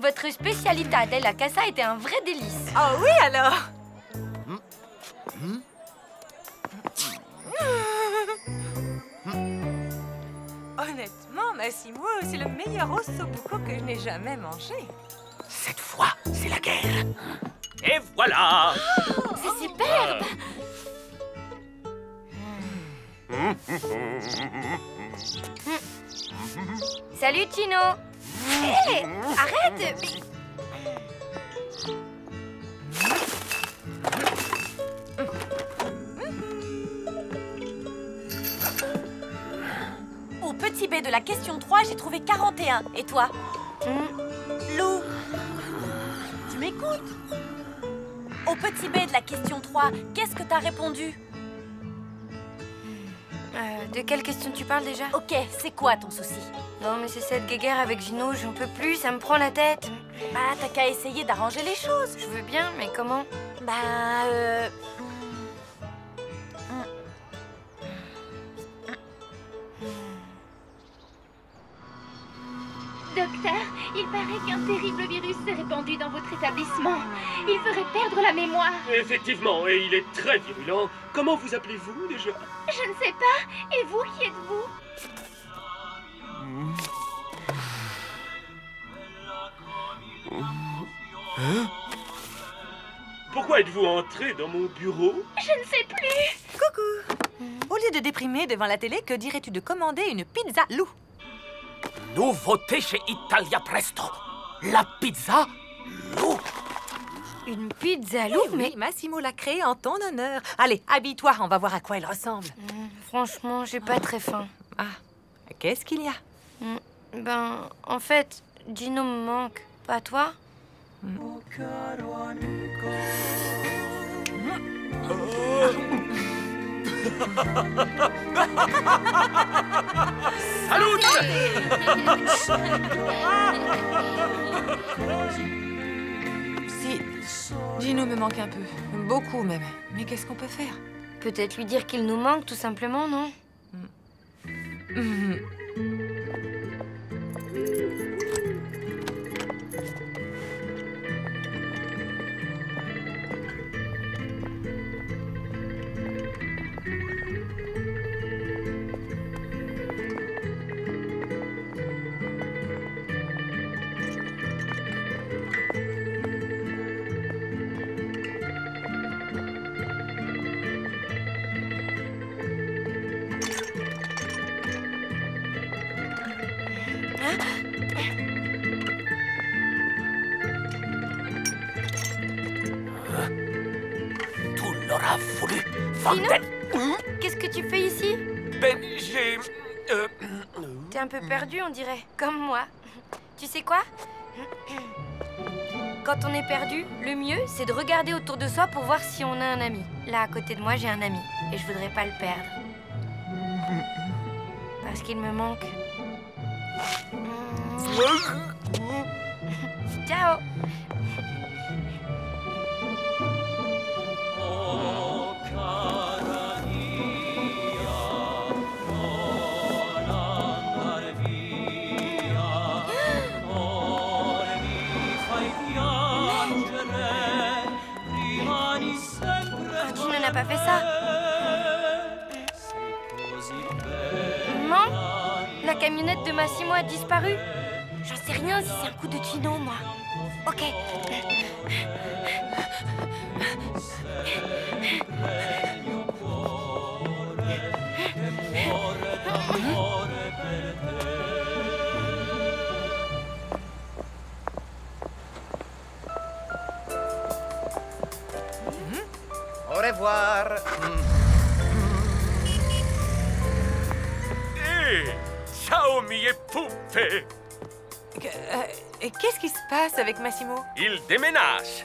Speaker 1: Votre spécialité della casa était un vrai délice.
Speaker 2: Oh oui, alors? Honnêtement, Massimo, c'est le meilleur ossobuco que je n'ai jamais mangé.
Speaker 10: Cette fois, c'est la guerre. Et voilà!
Speaker 3: C'est superbe!
Speaker 1: Salut, Gino. Hé, arrête!
Speaker 4: Au petit B de la question 3, j'ai trouvé 41. Et toi? Lou, tu m'écoutes? Au petit B de la question 3, qu'est-ce que t'as répondu?
Speaker 1: De quelle question tu parles déjà?
Speaker 4: Ok, c'est quoi ton souci?
Speaker 1: Non, mais c'est cette guéguerre avec Gino, j'en peux plus, ça me prend la tête.
Speaker 4: Bah, t'as qu'à essayer d'arranger les choses.
Speaker 1: Je veux bien, mais comment?
Speaker 3: Docteur, il paraît qu'un terrible virus s'est répandu dans votre établissement. Il ferait perdre la mémoire.
Speaker 9: Effectivement, et il est très virulent. Comment vous appelez-vous déjà?
Speaker 3: Je ne sais pas. Et vous, qui êtes-vous?
Speaker 9: Pourquoi êtes-vous entré dans mon bureau?
Speaker 3: Je ne sais plus.
Speaker 2: Coucou. Au lieu de déprimer devant la télé, que dirais-tu de commander une pizza Lou?
Speaker 10: Nouveauté chez Italia Presto. La pizza Lou.
Speaker 1: Une pizza Lou,
Speaker 2: Oui,
Speaker 1: mais...
Speaker 2: Massimo l'a créée en ton honneur. Allez, habille-toi, on va voir à quoi elle ressemble.
Speaker 1: Franchement, j'ai pas très faim.
Speaker 2: Ah, qu'est-ce qu'il y a?
Speaker 1: Ben, en fait, Gino me manque. Pas toi?
Speaker 10: Salut!
Speaker 2: Si, Gino me manque un peu. Beaucoup même. Mais qu'est-ce qu'on peut faire?
Speaker 1: Peut-être lui dire qu'il nous manque, tout simplement, non?
Speaker 8: auras voulu.
Speaker 1: Sinon, qu'est-ce que tu fais ici?
Speaker 10: Ben, j'ai...
Speaker 1: T'es un peu perdu, on dirait, comme moi. Tu sais quoi? Quand on est perdu, le mieux, c'est de regarder autour de soi pour voir si on a un ami. Là, à côté de moi, j'ai un ami. Et je voudrais pas le perdre. Parce qu'il me manque. Ciao! Tu n'en as pas fait ça? Maman? La camionnette de Massimo a disparu? J'en sais rien si c'est un coup de Gino, moi. Ok.
Speaker 11: Au revoir.
Speaker 10: Ciao, mie poupée.
Speaker 2: Qu'est-ce qui se passe avec Massimo?
Speaker 10: Il déménage.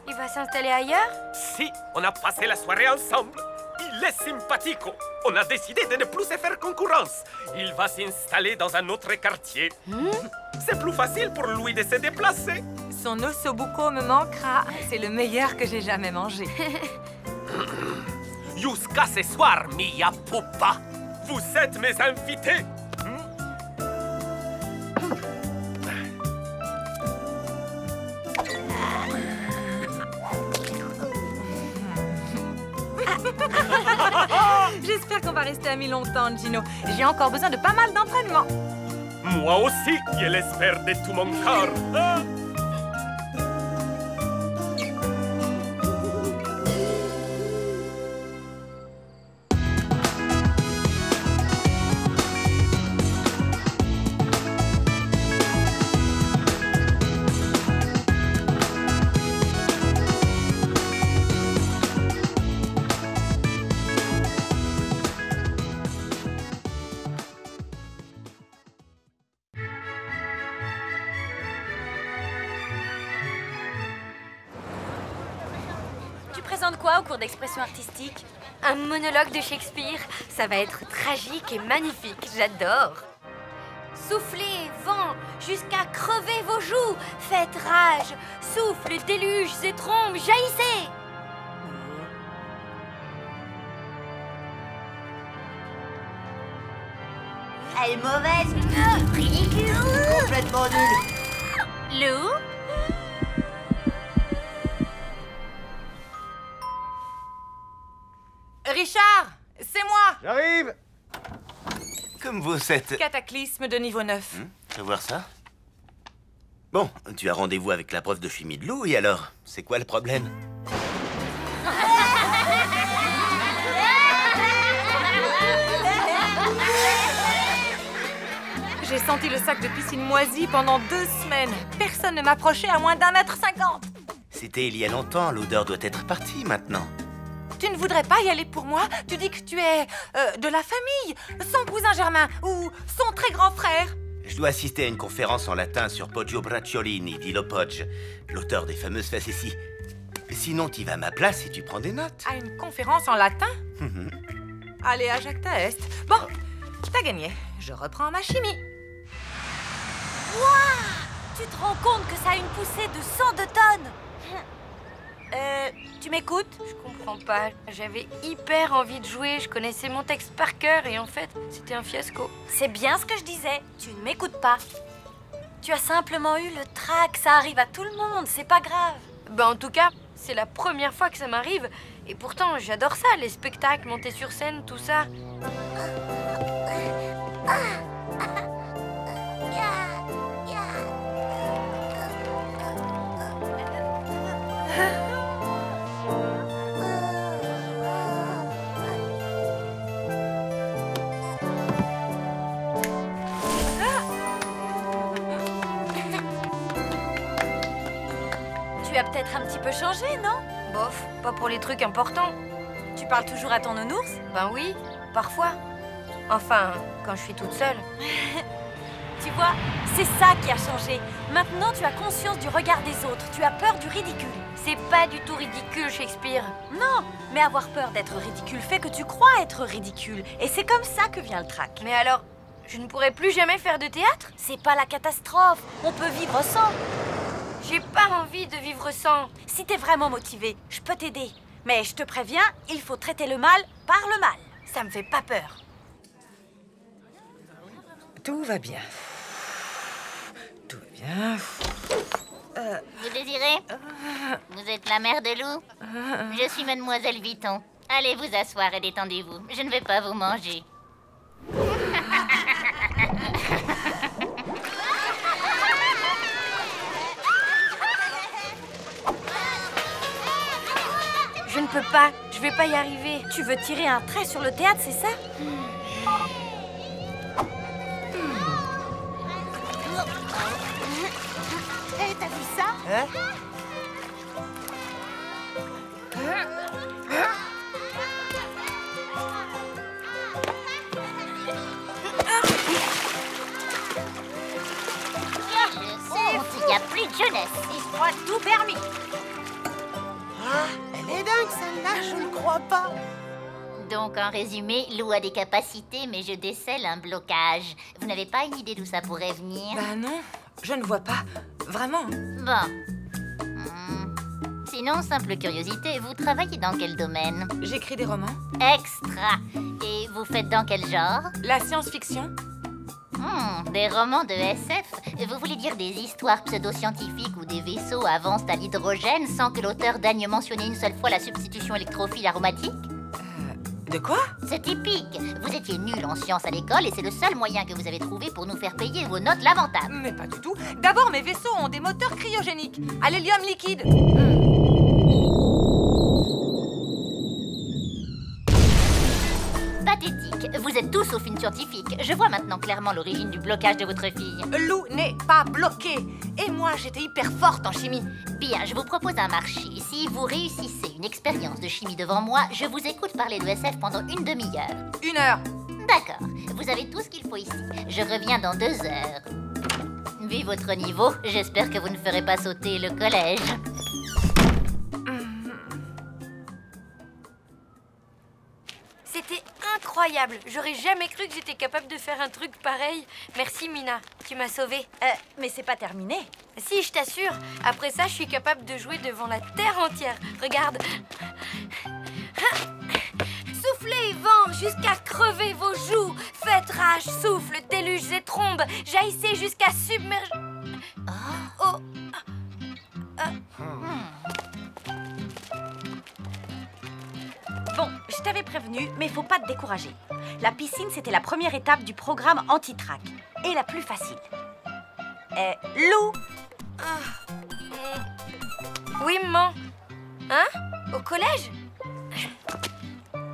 Speaker 1: Il va s'installer ailleurs?
Speaker 10: Si, on a passé la soirée ensemble. Il est sympathique. On a décidé de ne plus se faire concurrence. Il va s'installer dans un autre quartier. C'est plus facile pour lui de se déplacer.
Speaker 2: Son ossobuco me manquera. C'est le meilleur que j'ai jamais mangé.
Speaker 10: Jusqu'à ce soir, mia pupa. Vous êtes mes invités.
Speaker 2: J'espère qu'on va rester amis longtemps, Gino. J'ai encore besoin de pas mal d'entraînement.
Speaker 10: Moi aussi, je l'espère de tout mon cœur.
Speaker 4: Tu présentes quoi au cours d'expression artistique?
Speaker 1: Un monologue de Shakespeare. Ça va être tragique et magnifique. J'adore. Soufflez, vent, jusqu'à crever vos joues. Faites rage. Souffle, déluge et trombes, jaillissez.
Speaker 3: Elle est mauvaise. Ridicule.
Speaker 11: Complètement nul.
Speaker 7: Lou?
Speaker 2: Richard, c'est moi.
Speaker 11: J'arrive.
Speaker 8: Comme vous êtes...
Speaker 2: Cataclysme de niveau 9.
Speaker 8: Je veux voir ça. Bon, tu as rendez-vous avec la prof de chimie de Lou, et alors? C'est quoi le problème?
Speaker 2: J'ai senti le sac de piscine moisi pendant 2 semaines. Personne ne m'approchait à moins d'1,50 m.
Speaker 8: C'était il y a longtemps, l'odeur doit être partie maintenant.
Speaker 2: Tu ne voudrais pas y aller pour moi? Tu dis que tu es de la famille, son cousin germain ou son très grand frère.
Speaker 8: Je dois assister à une conférence en latin sur Poggio Bracciolini d'Ilo Poggio, l'auteur des fameuses facéties. Sinon, tu vas à ma place et tu prends des notes.
Speaker 2: À une conférence en latin? Allez, à Jacques Est. Bon, t'as gagné. Je reprends ma chimie.
Speaker 4: Waouh! Tu te rends compte que ça a une poussée de 102 tonnes? Tu m'écoutes?
Speaker 1: Je comprends pas. J'avais hyper envie de jouer. Je connaissais mon texte par cœur et en fait, c'était un fiasco.
Speaker 4: C'est bien ce que je disais. Tu ne m'écoutes pas. Tu as simplement eu le trac. Ça arrive à tout le monde. C'est pas grave.
Speaker 1: Bah en tout cas, c'est la première fois que ça m'arrive. Et pourtant, j'adore ça, les spectacles, monter sur scène, tout ça.
Speaker 4: Tu as peut-être un petit peu changé, non?
Speaker 1: Bof, pas pour les trucs importants.
Speaker 4: Tu parles toujours à ton nounours?
Speaker 1: Ben oui, parfois. Enfin, quand je suis toute seule.
Speaker 4: Tu vois, c'est ça qui a changé. Maintenant, tu as conscience du regard des autres. Tu as peur du ridicule.
Speaker 1: C'est pas du tout ridicule, Shakespeare.
Speaker 4: Non, mais avoir peur d'être ridicule fait que tu crois être ridicule. Et c'est comme ça que vient le trac.
Speaker 1: Mais alors, je ne pourrai plus jamais faire de théâtre?
Speaker 4: C'est pas la catastrophe. On peut vivre sans.
Speaker 1: J'ai pas envie de vivre sans.
Speaker 4: Si t'es vraiment motivé, je peux t'aider. Mais je te préviens, il faut traiter le mal par le mal.
Speaker 1: Ça me fait pas peur.
Speaker 2: Tout va bien. Tout va bien.
Speaker 3: Vous désirez? Vous êtes la mère de Lou? Je suis Mademoiselle Vuitton. Allez vous asseoir et détendez-vous. Je ne vais pas vous manger.
Speaker 1: Je ne peux pas, je vais pas y arriver.
Speaker 4: Tu veux tirer un trait sur le théâtre, c'est ça?
Speaker 3: T'as vu ça?
Speaker 11: Hein?
Speaker 3: Il n'y a plus de jeunesse.
Speaker 4: Il se croit tout permis.
Speaker 2: Ah, elle est dingue, celle-là, je ne crois pas.
Speaker 3: Donc, en résumé, Lou a des capacités, mais je décèle un blocage. Vous n'avez pas une idée d'où ça pourrait venir?
Speaker 2: Bah non, je ne vois pas. Vraiment.
Speaker 3: Bon. Sinon, simple curiosité, vous travaillez dans quel domaine?
Speaker 2: J'écris des romans.
Speaker 3: Extra. Et vous faites dans quel genre?
Speaker 2: La science-fiction.
Speaker 3: Des romans de SF? Vous voulez dire des histoires pseudo-scientifiques où des vaisseaux avancent à l'hydrogène sans que l'auteur daigne mentionner une seule fois la substitution électrophile aromatique?
Speaker 2: De quoi?
Speaker 3: C'est typique. Vous étiez nul en sciences à l'école et c'est le seul moyen que vous avez trouvé pour nous faire payer vos notes lamentables.
Speaker 2: Mais pas du tout. D'abord, mes vaisseaux ont des moteurs cryogéniques à l'hélium liquide.
Speaker 3: Pathétique. Vous êtes tous sauf une scientifique. Je vois maintenant clairement l'origine du blocage de votre fille.
Speaker 2: Lou n'est pas bloquée. Et moi, j'étais hyper forte en chimie.
Speaker 3: Bien, je vous propose un marché. Si vous réussissez une expérience de chimie devant moi, je vous écoute parler de SF pendant une demi-heure.
Speaker 2: 1 heure.
Speaker 3: D'accord. Vous avez tout ce qu'il faut ici. Je reviens dans 2 heures. Vu votre niveau, j'espère que vous ne ferez pas sauter le collège.
Speaker 1: C'était incroyable. J'aurais jamais cru que j'étais capable de faire un truc pareil. Merci, Mina. Tu m'as sauvée.
Speaker 4: Mais c'est pas terminé.
Speaker 1: Si, je t'assure. Après ça, je suis capable de jouer devant la terre entière. Regarde. Soufflez, vent, jusqu'à crever vos joues. Faites rage, souffle, déluge et trombes. Jaillissez jusqu'à submerger... Oh.
Speaker 4: Bon, je t'avais prévenu, mais faut pas te décourager. La piscine, c'était la première étape du programme anti-trac. Et la plus facile. Lou!
Speaker 1: Oui, maman. Hein? Au collège?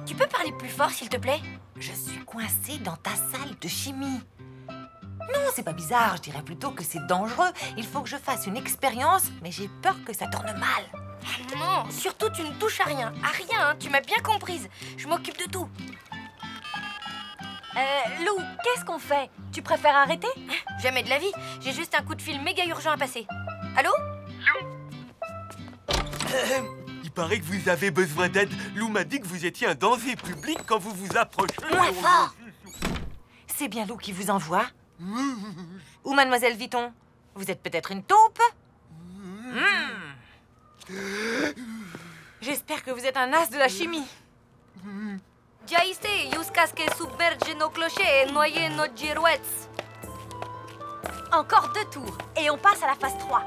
Speaker 1: Tu peux parler plus fort, s'il te plaît?
Speaker 2: Je suis coincée dans ta salle de chimie. Non, c'est pas bizarre, je dirais plutôt que c'est dangereux. Il faut que je fasse une expérience, mais j'ai peur que ça tourne mal.
Speaker 1: Ah non, surtout tu ne touches à rien. À rien, hein, tu m'as bien comprise. Je m'occupe de tout.
Speaker 4: Lou, qu'est-ce qu'on fait? Tu préfères arrêter?
Speaker 1: Jamais de la vie. J'ai juste un coup de fil méga urgent à passer. Allô?
Speaker 9: Il paraît que vous avez besoin d'aide. Lou m'a dit que vous étiez un danger public quand vous vous approchez.
Speaker 2: Moins fort! C'est bien Lou qui vous envoie? Ou Mademoiselle Vuitton? Vous êtes peut-être une taupe? J'espère que vous êtes un as de la chimie.
Speaker 1: Jaiste, jusqu'à ce que submerge nos clochers et noyer nos girouettes.
Speaker 4: Encore 2 tours, et on passe à la phase 3.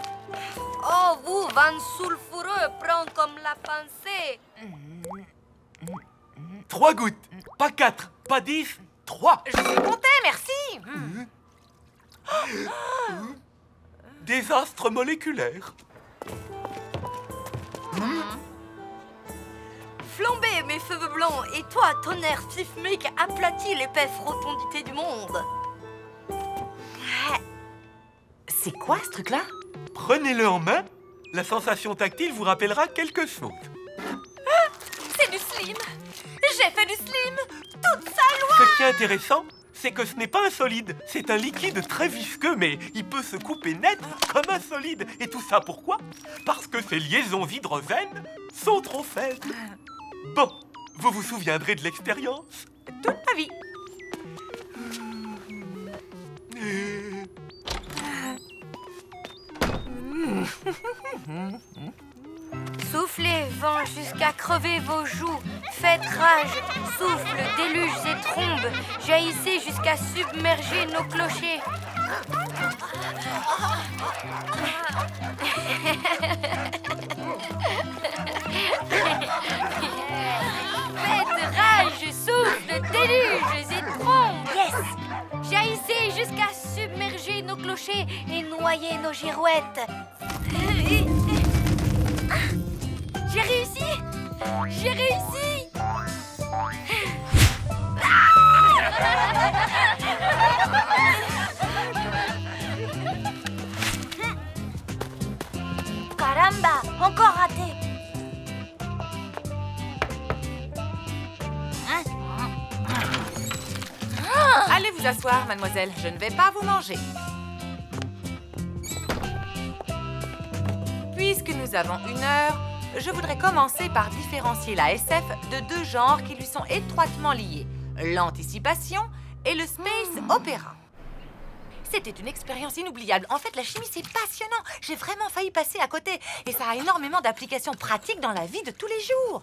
Speaker 1: Oh, vous, vent sulfureux, prends comme la pensée.
Speaker 9: 3 gouttes, pas 4, pas 10, 3.
Speaker 2: Je vais compter, merci.
Speaker 9: Désastre moléculaire.
Speaker 1: Flambez, mes cheveux blancs, et toi, tonnerre sismique, aplatis l'épaisse rotondité du monde.
Speaker 2: C'est quoi ce truc-là?
Speaker 9: Prenez-le en main. La sensation tactile vous rappellera quelque chose.
Speaker 2: C'est du slip! slim. J'ai fait du slim toute sa loi.
Speaker 10: Ce qui est intéressant, c'est que ce n'est pas un solide. C'est un liquide très visqueux, mais il peut se couper net comme un solide. Et tout ça pourquoi? Parce que ses liaisons hydrogènes sont trop faibles. Bon, vous vous souviendrez de l'expérience?
Speaker 2: Toute ma vie.
Speaker 1: Soufflez, vent, jusqu'à crever vos joues. Faites rage, souffle, déluges et trombes. Jaillissez jusqu'à submerger nos clochers. Faites rage, souffle, déluges et trombes.
Speaker 4: Yes!
Speaker 1: Jaillissez jusqu'à submerger nos clochers et noyer nos girouettes. J'ai réussi! J'ai réussi!
Speaker 4: Caramba! Encore raté!
Speaker 2: Allez vous asseoir, mademoiselle. Je ne vais pas vous manger. Puisque nous avons 1 heure, je voudrais commencer par différencier la SF de 2 genres qui lui sont étroitement liés. L'anticipation et le space opéra. C'était une expérience inoubliable. En fait, la chimie, c'est passionnant. J'ai vraiment failli passer à côté. Et ça a énormément d'applications pratiques dans la vie de tous les jours.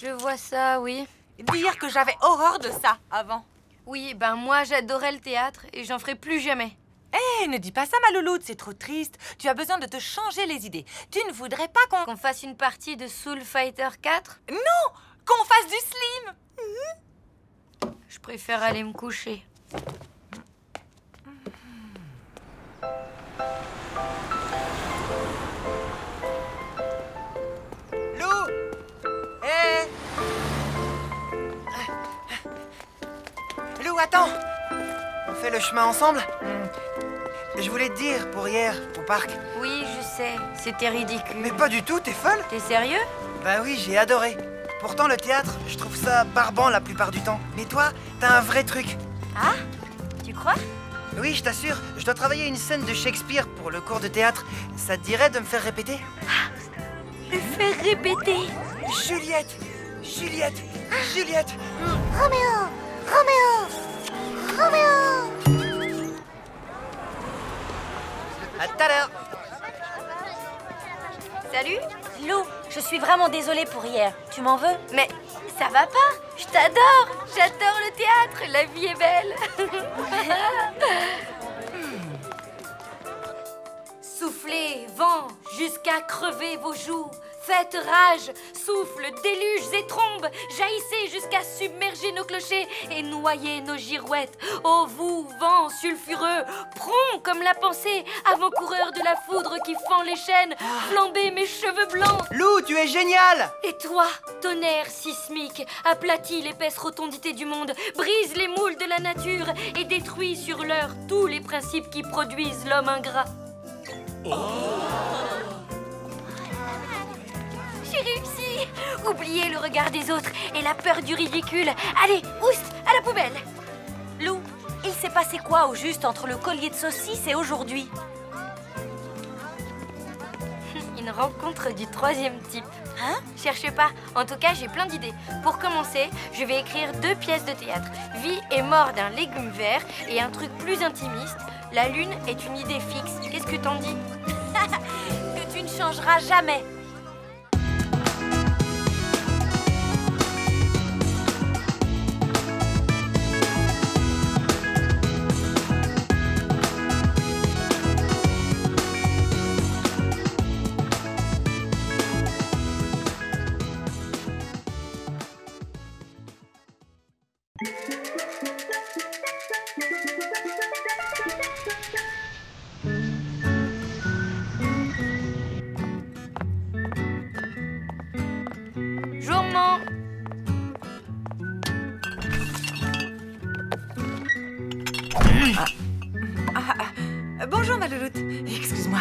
Speaker 1: Je vois ça, oui.
Speaker 2: Dire que j'avais horreur de ça avant.
Speaker 1: Oui, ben moi, j'adorais le théâtre et j'en ferai plus jamais.
Speaker 2: Hé, ne dis pas ça, ma louloute, c'est trop triste. Tu as besoin de te changer les idées. Tu ne voudrais pas
Speaker 1: Qu'on fasse une partie de Soul Fighter 4?
Speaker 2: Non! Qu'on fasse du slim!
Speaker 1: Je préfère aller me coucher.
Speaker 11: Lou! Hé! Lou, attends! On fait le chemin ensemble? Je voulais te dire pour hier, au parc.
Speaker 1: Oui, je sais, c'était ridicule.
Speaker 11: Mais pas du tout, t'es folle?
Speaker 1: T'es sérieux?
Speaker 11: Bah oui, j'ai adoré. Pourtant, le théâtre, je trouve ça barbant la plupart du temps. Mais toi, t'as un vrai truc.
Speaker 1: Ah? Tu crois?
Speaker 11: Oui, je t'assure, je dois travailler une scène de Shakespeare pour le cours de théâtre. Ça te dirait de me faire répéter?
Speaker 1: Le faire répéter.
Speaker 11: Juliette! Juliette! Juliette!
Speaker 3: Roméo! Roméo! Roméo!
Speaker 11: À tout à l'heure!
Speaker 1: Salut?
Speaker 4: Lou, je suis vraiment désolée pour hier. Tu m'en veux?
Speaker 1: Mais ça va pas? Je t'adore! J'adore le théâtre! La vie est belle! Soufflez, vent, jusqu'à crever vos joues. Faites rage, souffle, déluges et trombes. Jaillissez jusqu'à submerger nos clochers et noyer nos girouettes. Ô vous, vent sulfureux, prompt comme la pensée, avant-coureur de la foudre qui fend les chaînes, flambez mes cheveux blancs.
Speaker 11: Lou, tu es génial!
Speaker 1: Et toi, tonnerre sismique, aplatis l'épaisse rotondité du monde, brise les moules de la nature et détruis sur l'heure tous les principes qui produisent l'homme ingrat. J'ai réussi! Oubliez le regard des autres et la peur du ridicule. Allez, oust, à la poubelle!
Speaker 4: Lou, il s'est passé quoi au juste entre le collier de saucisse et aujourd'hui?
Speaker 1: Une rencontre du 3e type.
Speaker 4: Hein?
Speaker 1: Cherchez pas. En tout cas, j'ai plein d'idées. Pour commencer, je vais écrire 2 pièces de théâtre. Vie et mort d'un légume vert et un truc plus intimiste. La lune est une idée fixe. Qu'est-ce que t'en dis?
Speaker 4: Que tu ne changeras jamais.
Speaker 1: Journement.
Speaker 2: Bonjour, ma louloute. Excuse-moi.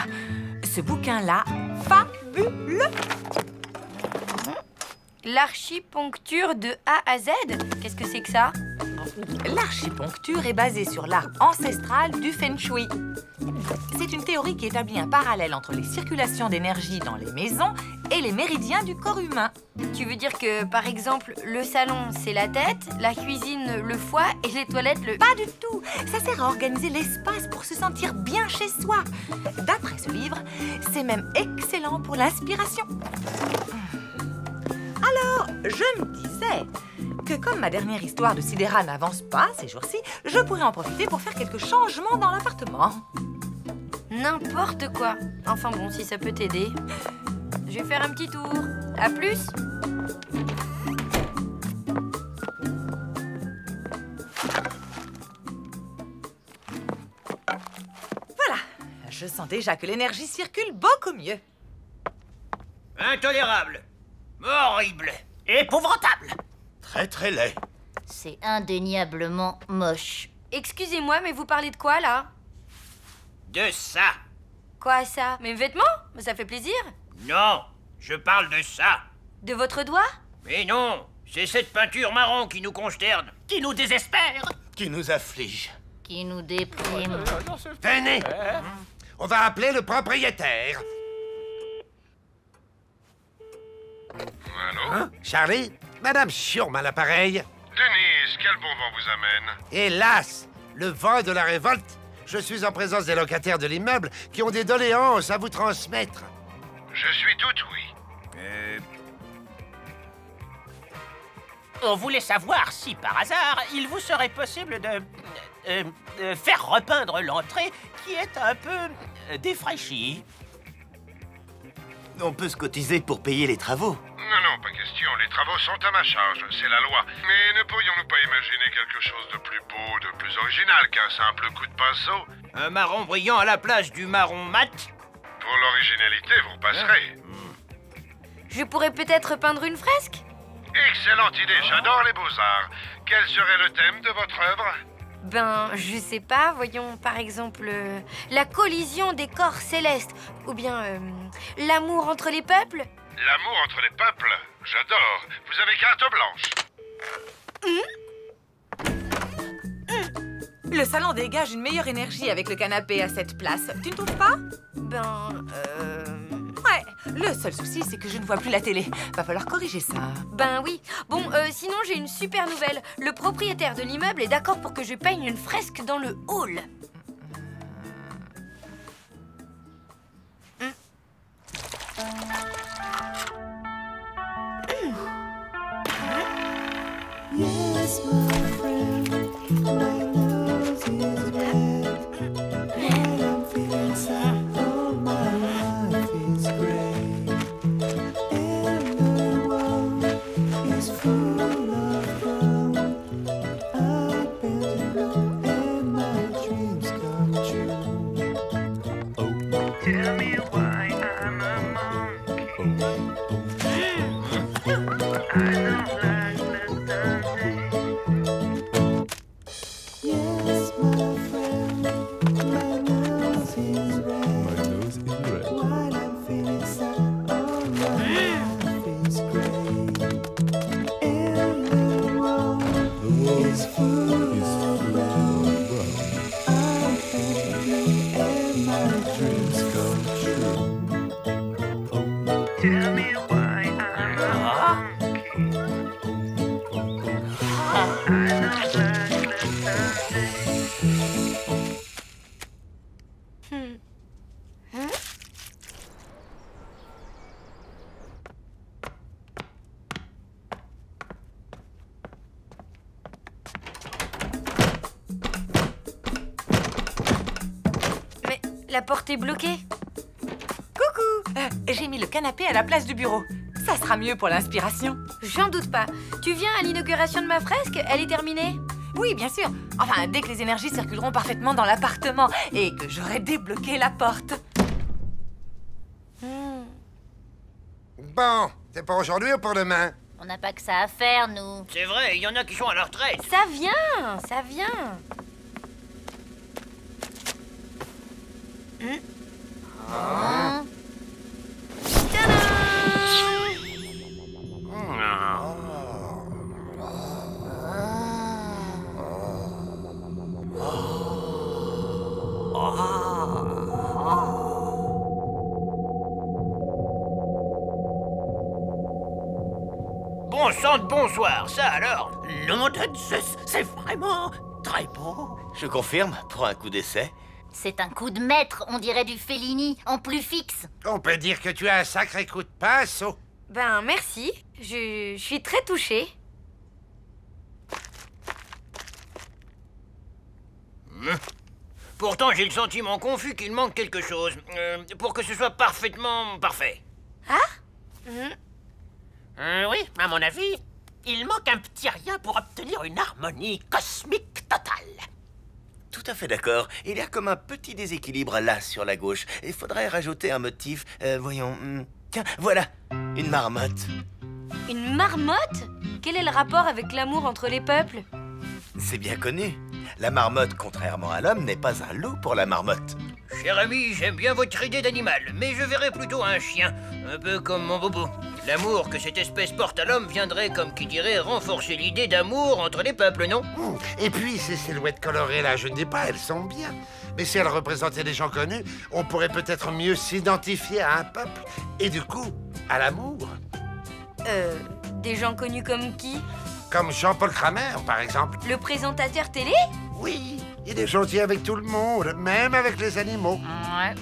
Speaker 2: Ce bouquin-là, fabuleux.
Speaker 1: L'archiponcture de A à Z? Qu'est-ce que c'est que ça?
Speaker 2: L'archiponcture est basée sur l'art ancestral du Feng Shui. C'est une théorie qui établit un parallèle entre les circulations d'énergie dans les maisons et les méridiens du corps humain.
Speaker 1: Tu veux dire que, par exemple, le salon, c'est la tête, la cuisine, le foie et les toilettes, le...
Speaker 2: Pas du tout. Ça sert à organiser l'espace pour se sentir bien chez soi. D'après ce livre, c'est même excellent pour l'inspiration. Alors, je me disais que comme ma dernière histoire de sidéra n'avance pas ces jours-ci, je pourrais en profiter pour faire quelques changements dans l'appartement.
Speaker 1: N'importe quoi. Enfin bon, si ça peut t'aider. Je vais faire un petit tour. À plus.
Speaker 2: Voilà. Je sens déjà que l'énergie circule beaucoup mieux.
Speaker 5: Intolérable. Horrible. Épouvantable.
Speaker 8: Très très laid.
Speaker 3: C'est indéniablement moche.
Speaker 1: Excusez-moi, mais vous parlez de quoi, là?
Speaker 5: De ça.
Speaker 1: Quoi, ça? Mes vêtements? Ça fait plaisir.
Speaker 5: Non, je parle de ça.
Speaker 1: De votre doigt?
Speaker 5: Mais non, c'est cette peinture marron qui nous consterne, qui nous désespère.
Speaker 8: Qui nous afflige.
Speaker 3: Qui nous déprime.
Speaker 12: Tenez, on va appeler le propriétaire.
Speaker 13: Allô?
Speaker 12: Hein? Charlie? Madame Schurm à l'appareil.
Speaker 13: Denise, quel bon vent vous amène?
Speaker 12: Hélas, le vent de la révolte. Je suis en présence des locataires de l'immeuble qui ont des doléances à vous transmettre.
Speaker 13: Je suis tout oui.
Speaker 10: On voulait savoir si, par hasard, il vous serait possible de faire repeindre l'entrée qui est un peu défraîchie.
Speaker 8: On peut se cotiser pour payer les travaux.
Speaker 13: Non, pas question. Les travaux sont à ma charge, c'est la loi. Mais ne pourrions-nous pas imaginer quelque chose de plus beau, de plus original qu'un simple coup de pinceau?
Speaker 5: Un marron brillant à la place du marron mat?
Speaker 13: Pour l'originalité, vous passerez.
Speaker 1: Je pourrais peut-être peindre une fresque?
Speaker 13: Excellente idée, j'adore les beaux-arts. Quel serait le thème de votre œuvre?
Speaker 1: Ben, je sais pas, voyons, par exemple, la collision des corps célestes, ou bien l'amour entre les peuples.
Speaker 13: L'amour entre les peuples, j'adore. Vous avez carte blanche.
Speaker 2: Le salon dégage une meilleure énergie avec le canapé à cette place. Tu ne trouves pas?
Speaker 1: Ben,
Speaker 2: Ouais, le seul souci, c'est que je ne vois plus la télé. Va falloir corriger ça.
Speaker 1: Ben oui. Bon, sinon, j'ai une super nouvelle. Le propriétaire de l'immeuble est d'accord pour que je peigne une fresque dans le hall.
Speaker 6: Yes, my friend, my nose is red. When I'm feeling sad, oh, my life is great. And the world is full of fun. I've been to bloom and my dreams come true. Tell me why I'm a monkey. I don't like the Sunday. Yes, my friend, my nose is red. While I'm feeling sad, oh, my life is great. And the world is full of love. I'm happy and my dreams come true. Tell me why I'm a monkey. I don't like the Sunday.
Speaker 1: Mais la porte est bloquée.
Speaker 2: Coucou. J'ai mis le canapé à la place du bureau. Ça sera mieux pour l'inspiration.
Speaker 1: J'en doute pas. Tu viens à l'inauguration de ma fresque? Elle est terminée?
Speaker 2: Oui, bien sûr. Enfin, dès que les énergies circuleront parfaitement dans l'appartement et que j'aurai débloqué la porte.
Speaker 12: Bon, c'est pour aujourd'hui ou pour demain?
Speaker 3: On n'a pas que ça à faire, nous.
Speaker 5: C'est vrai, il y en a qui sont à la retraite.
Speaker 1: Ça vient, ça vient.
Speaker 3: Hein?
Speaker 1: Tadam!
Speaker 14: Bon sang de bonsoir, ça alors. Nom de Zeus, c'est vraiment très beau.
Speaker 8: Je confirme, pour un coup d'essai.
Speaker 3: C'est un coup de maître, on dirait du Fellini, en plus fixe.
Speaker 12: On peut dire que tu as un sacré coup de pinceau.
Speaker 1: Ben, merci. Je suis très touchée.
Speaker 14: Pourtant, j'ai le sentiment confus qu'il manque quelque chose, pour que ce soit parfaitement parfait.
Speaker 10: Oui, à mon avis, il manque un petit rien pour obtenir une harmonie cosmique totale.
Speaker 8: Tout à fait d'accord. Il y a comme un petit déséquilibre là sur la gauche. Il faudrait rajouter un motif. Voyons. Tiens, voilà. Une marmotte.
Speaker 1: Une marmotte? Quel est le rapport avec l'amour entre les peuples?
Speaker 8: C'est bien connu. La marmotte, contrairement à l'homme, n'est pas un loup pour la marmotte.
Speaker 14: Cher ami, j'aime bien votre idée d'animal, mais je verrais plutôt un chien, un peu comme mon bobo. L'amour que cette espèce porte à l'homme viendrait, comme qui dirait, renforcer l'idée d'amour entre les peuples, non?
Speaker 12: Et puis, ces silhouettes colorées là, je ne dis pas, elles sont bien. Mais si elles représentaient des gens connus, on pourrait peut-être mieux s'identifier à un peuple. Et du coup, à l'amour.
Speaker 1: Des gens connus comme qui?
Speaker 12: Comme Jean-Paul Kramer, par exemple.
Speaker 1: Le présentateur télé?
Speaker 12: Oui, il est gentil avec tout le monde, même avec les animaux.
Speaker 3: Ouais.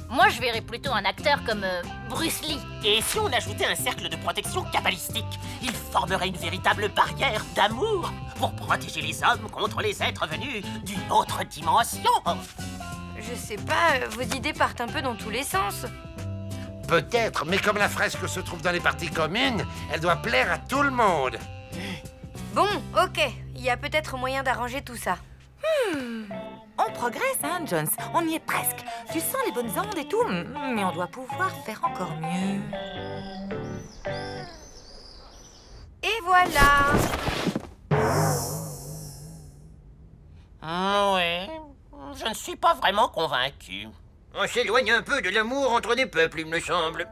Speaker 3: Moi, je verrais plutôt un acteur comme Bruce Lee.
Speaker 10: Et si on ajoutait un cercle de protection cabalistique, il formerait une véritable barrière d'amour pour protéger les hommes contre les êtres venus d'une autre dimension.
Speaker 1: Je sais pas, vos idées partent un peu dans tous les sens.
Speaker 12: Peut-être, mais comme la fresque se trouve dans les parties communes, elle doit plaire à tout le monde.
Speaker 1: Bon, ok. Il y a peut-être moyen d'arranger tout ça.
Speaker 2: On progresse, hein, Jones? On y est presque. Tu sens les bonnes ondes et tout, mais on doit pouvoir faire encore mieux.
Speaker 1: Et voilà.
Speaker 10: Oui, je ne suis pas vraiment convaincu.
Speaker 14: On s'éloigne un peu de l'amour entre les peuples, il me semble.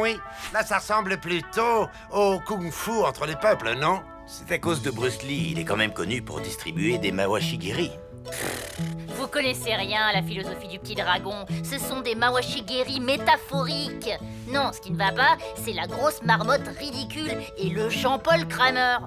Speaker 12: Oui, là ça ressemble plutôt au kung-fu entre les peuples, non?
Speaker 8: C'est à cause de Bruce Lee. Il est quand même connu pour distribuer des mawashigiri.
Speaker 3: Vous connaissez rien à la philosophie du petit dragon. Ce sont des mawashigiri métaphoriques. Non, ce qui ne va pas, c'est la grosse marmotte ridicule et le Jean-Paul Kramer.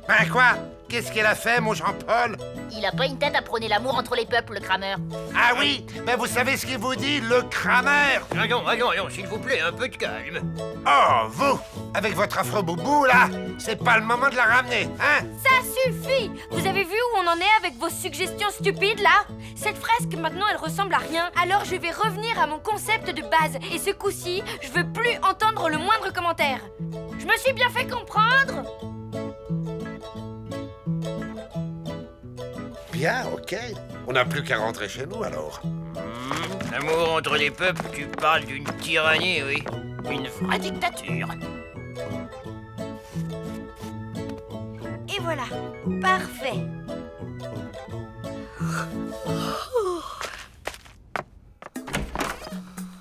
Speaker 12: Ben quoi? Qu'est-ce qu'il a fait, mon Jean-Paul?
Speaker 3: Il a pas une tête à prôner l'amour entre les peuples, le Kramer.
Speaker 12: Ah oui? Ben vous savez ce qu'il vous dit, le Kramer?
Speaker 14: Allons, s'il vous plaît, un peu de calme.
Speaker 12: Oh, vous! Avec votre afro-boubou, là, c'est pas le moment de la ramener, hein?
Speaker 1: Ça suffit! Vous avez vu où on en est avec vos suggestions stupides, là? Cette fresque, maintenant, elle ressemble à rien. Alors je vais revenir à mon concept de base. Et ce coup-ci, je veux plus entendre le moindre commentaire. Je me suis bien fait comprendre?
Speaker 12: Bien, ok. On n'a plus qu'à rentrer chez nous, alors.
Speaker 14: L'amour entre les peuples, tu parles d'une tyrannie, oui.
Speaker 10: Une vraie dictature.
Speaker 1: Et voilà. Parfait.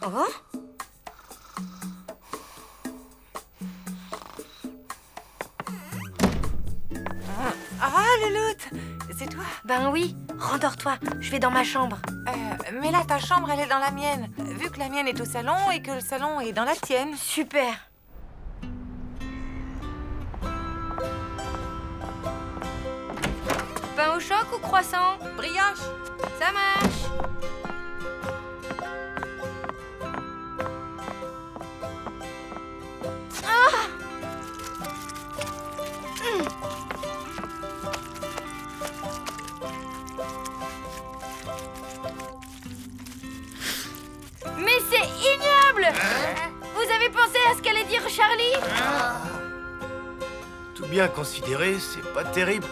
Speaker 1: Oh?
Speaker 2: Ah, Louloute! C'est toi?
Speaker 1: Ben oui. Rendors-toi. Je vais dans ma chambre.
Speaker 2: Mais là, ta chambre, elle est dans la mienne. Vu que la mienne est au salon et que le salon est dans la tienne.
Speaker 1: Super. Pain au choc ou croissant?
Speaker 2: Brioche.
Speaker 1: Ça marche. Mais c'est ignoble! Vous avez pensé à ce qu'allait dire Charlie?
Speaker 8: Tout bien considéré, c'est pas terrible.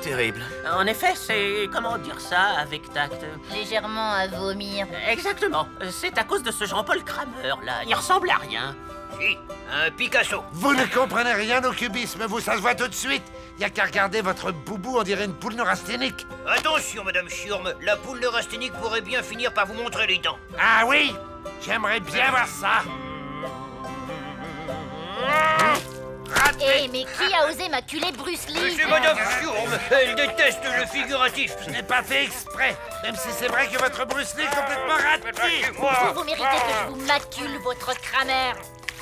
Speaker 10: En effet, c'est... comment dire ça avec tact?
Speaker 3: Légèrement à vomir.
Speaker 10: Exactement. C'est à cause de ce Jean-Paul Kramer, là. Il ressemble à rien.
Speaker 14: Si, un Picasso.
Speaker 12: Vous ne comprenez rien au cubisme, vous, ça se voit tout de suite. Y a qu'à regarder votre boubou, on dirait une poule neurasthénique.
Speaker 14: Attention, Madame Schurm, la poule neurasthénique pourrait bien finir par vous montrer les dents.
Speaker 12: Ah oui? J'aimerais bien voir ça.
Speaker 3: Eh, mais qui a osé maculer Bruce Lee?
Speaker 14: C'est Madame Schurm, elle déteste le figuratif.
Speaker 12: Je n'ai pas fait exprès, même si c'est vrai que votre Bruce Lee est complètement raté.
Speaker 3: Vous méritez que je vous macule, votre Kramer.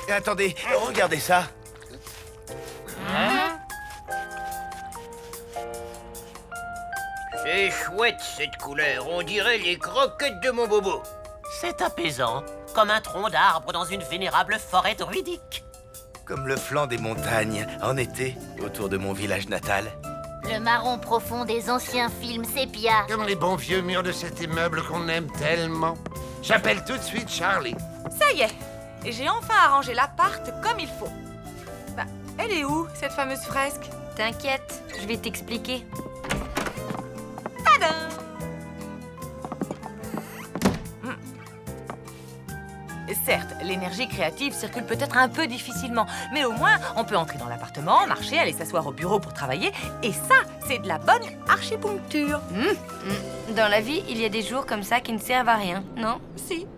Speaker 8: Attendez, regardez ça.
Speaker 14: Elle est chouette, cette couleur. On dirait les croquettes de mon bobo.
Speaker 15: C'est apaisant, comme un tronc d'arbre dans une vénérable forêt druidique.
Speaker 8: Comme le flanc des montagnes, en été, autour de mon village natal.
Speaker 3: Le marron profond des anciens films sépia.
Speaker 12: Comme les bons vieux murs de cet immeuble qu'on aime tellement. J'appelle tout de suite Charlie.
Speaker 2: Ça y est, j'ai enfin arrangé l'appart comme il faut. Bah, elle est où, cette fameuse fresque?
Speaker 1: T'inquiète, je vais t'expliquer.
Speaker 2: Tadam! Certes, l'énergie créative circule peut-être un peu difficilement, mais au moins, on peut entrer dans l'appartement, marcher, aller s'asseoir au bureau pour travailler, et ça, c'est de la bonne archipuncture.
Speaker 1: Dans la vie, il y a des jours comme ça qui ne servent à rien, non?
Speaker 2: Si.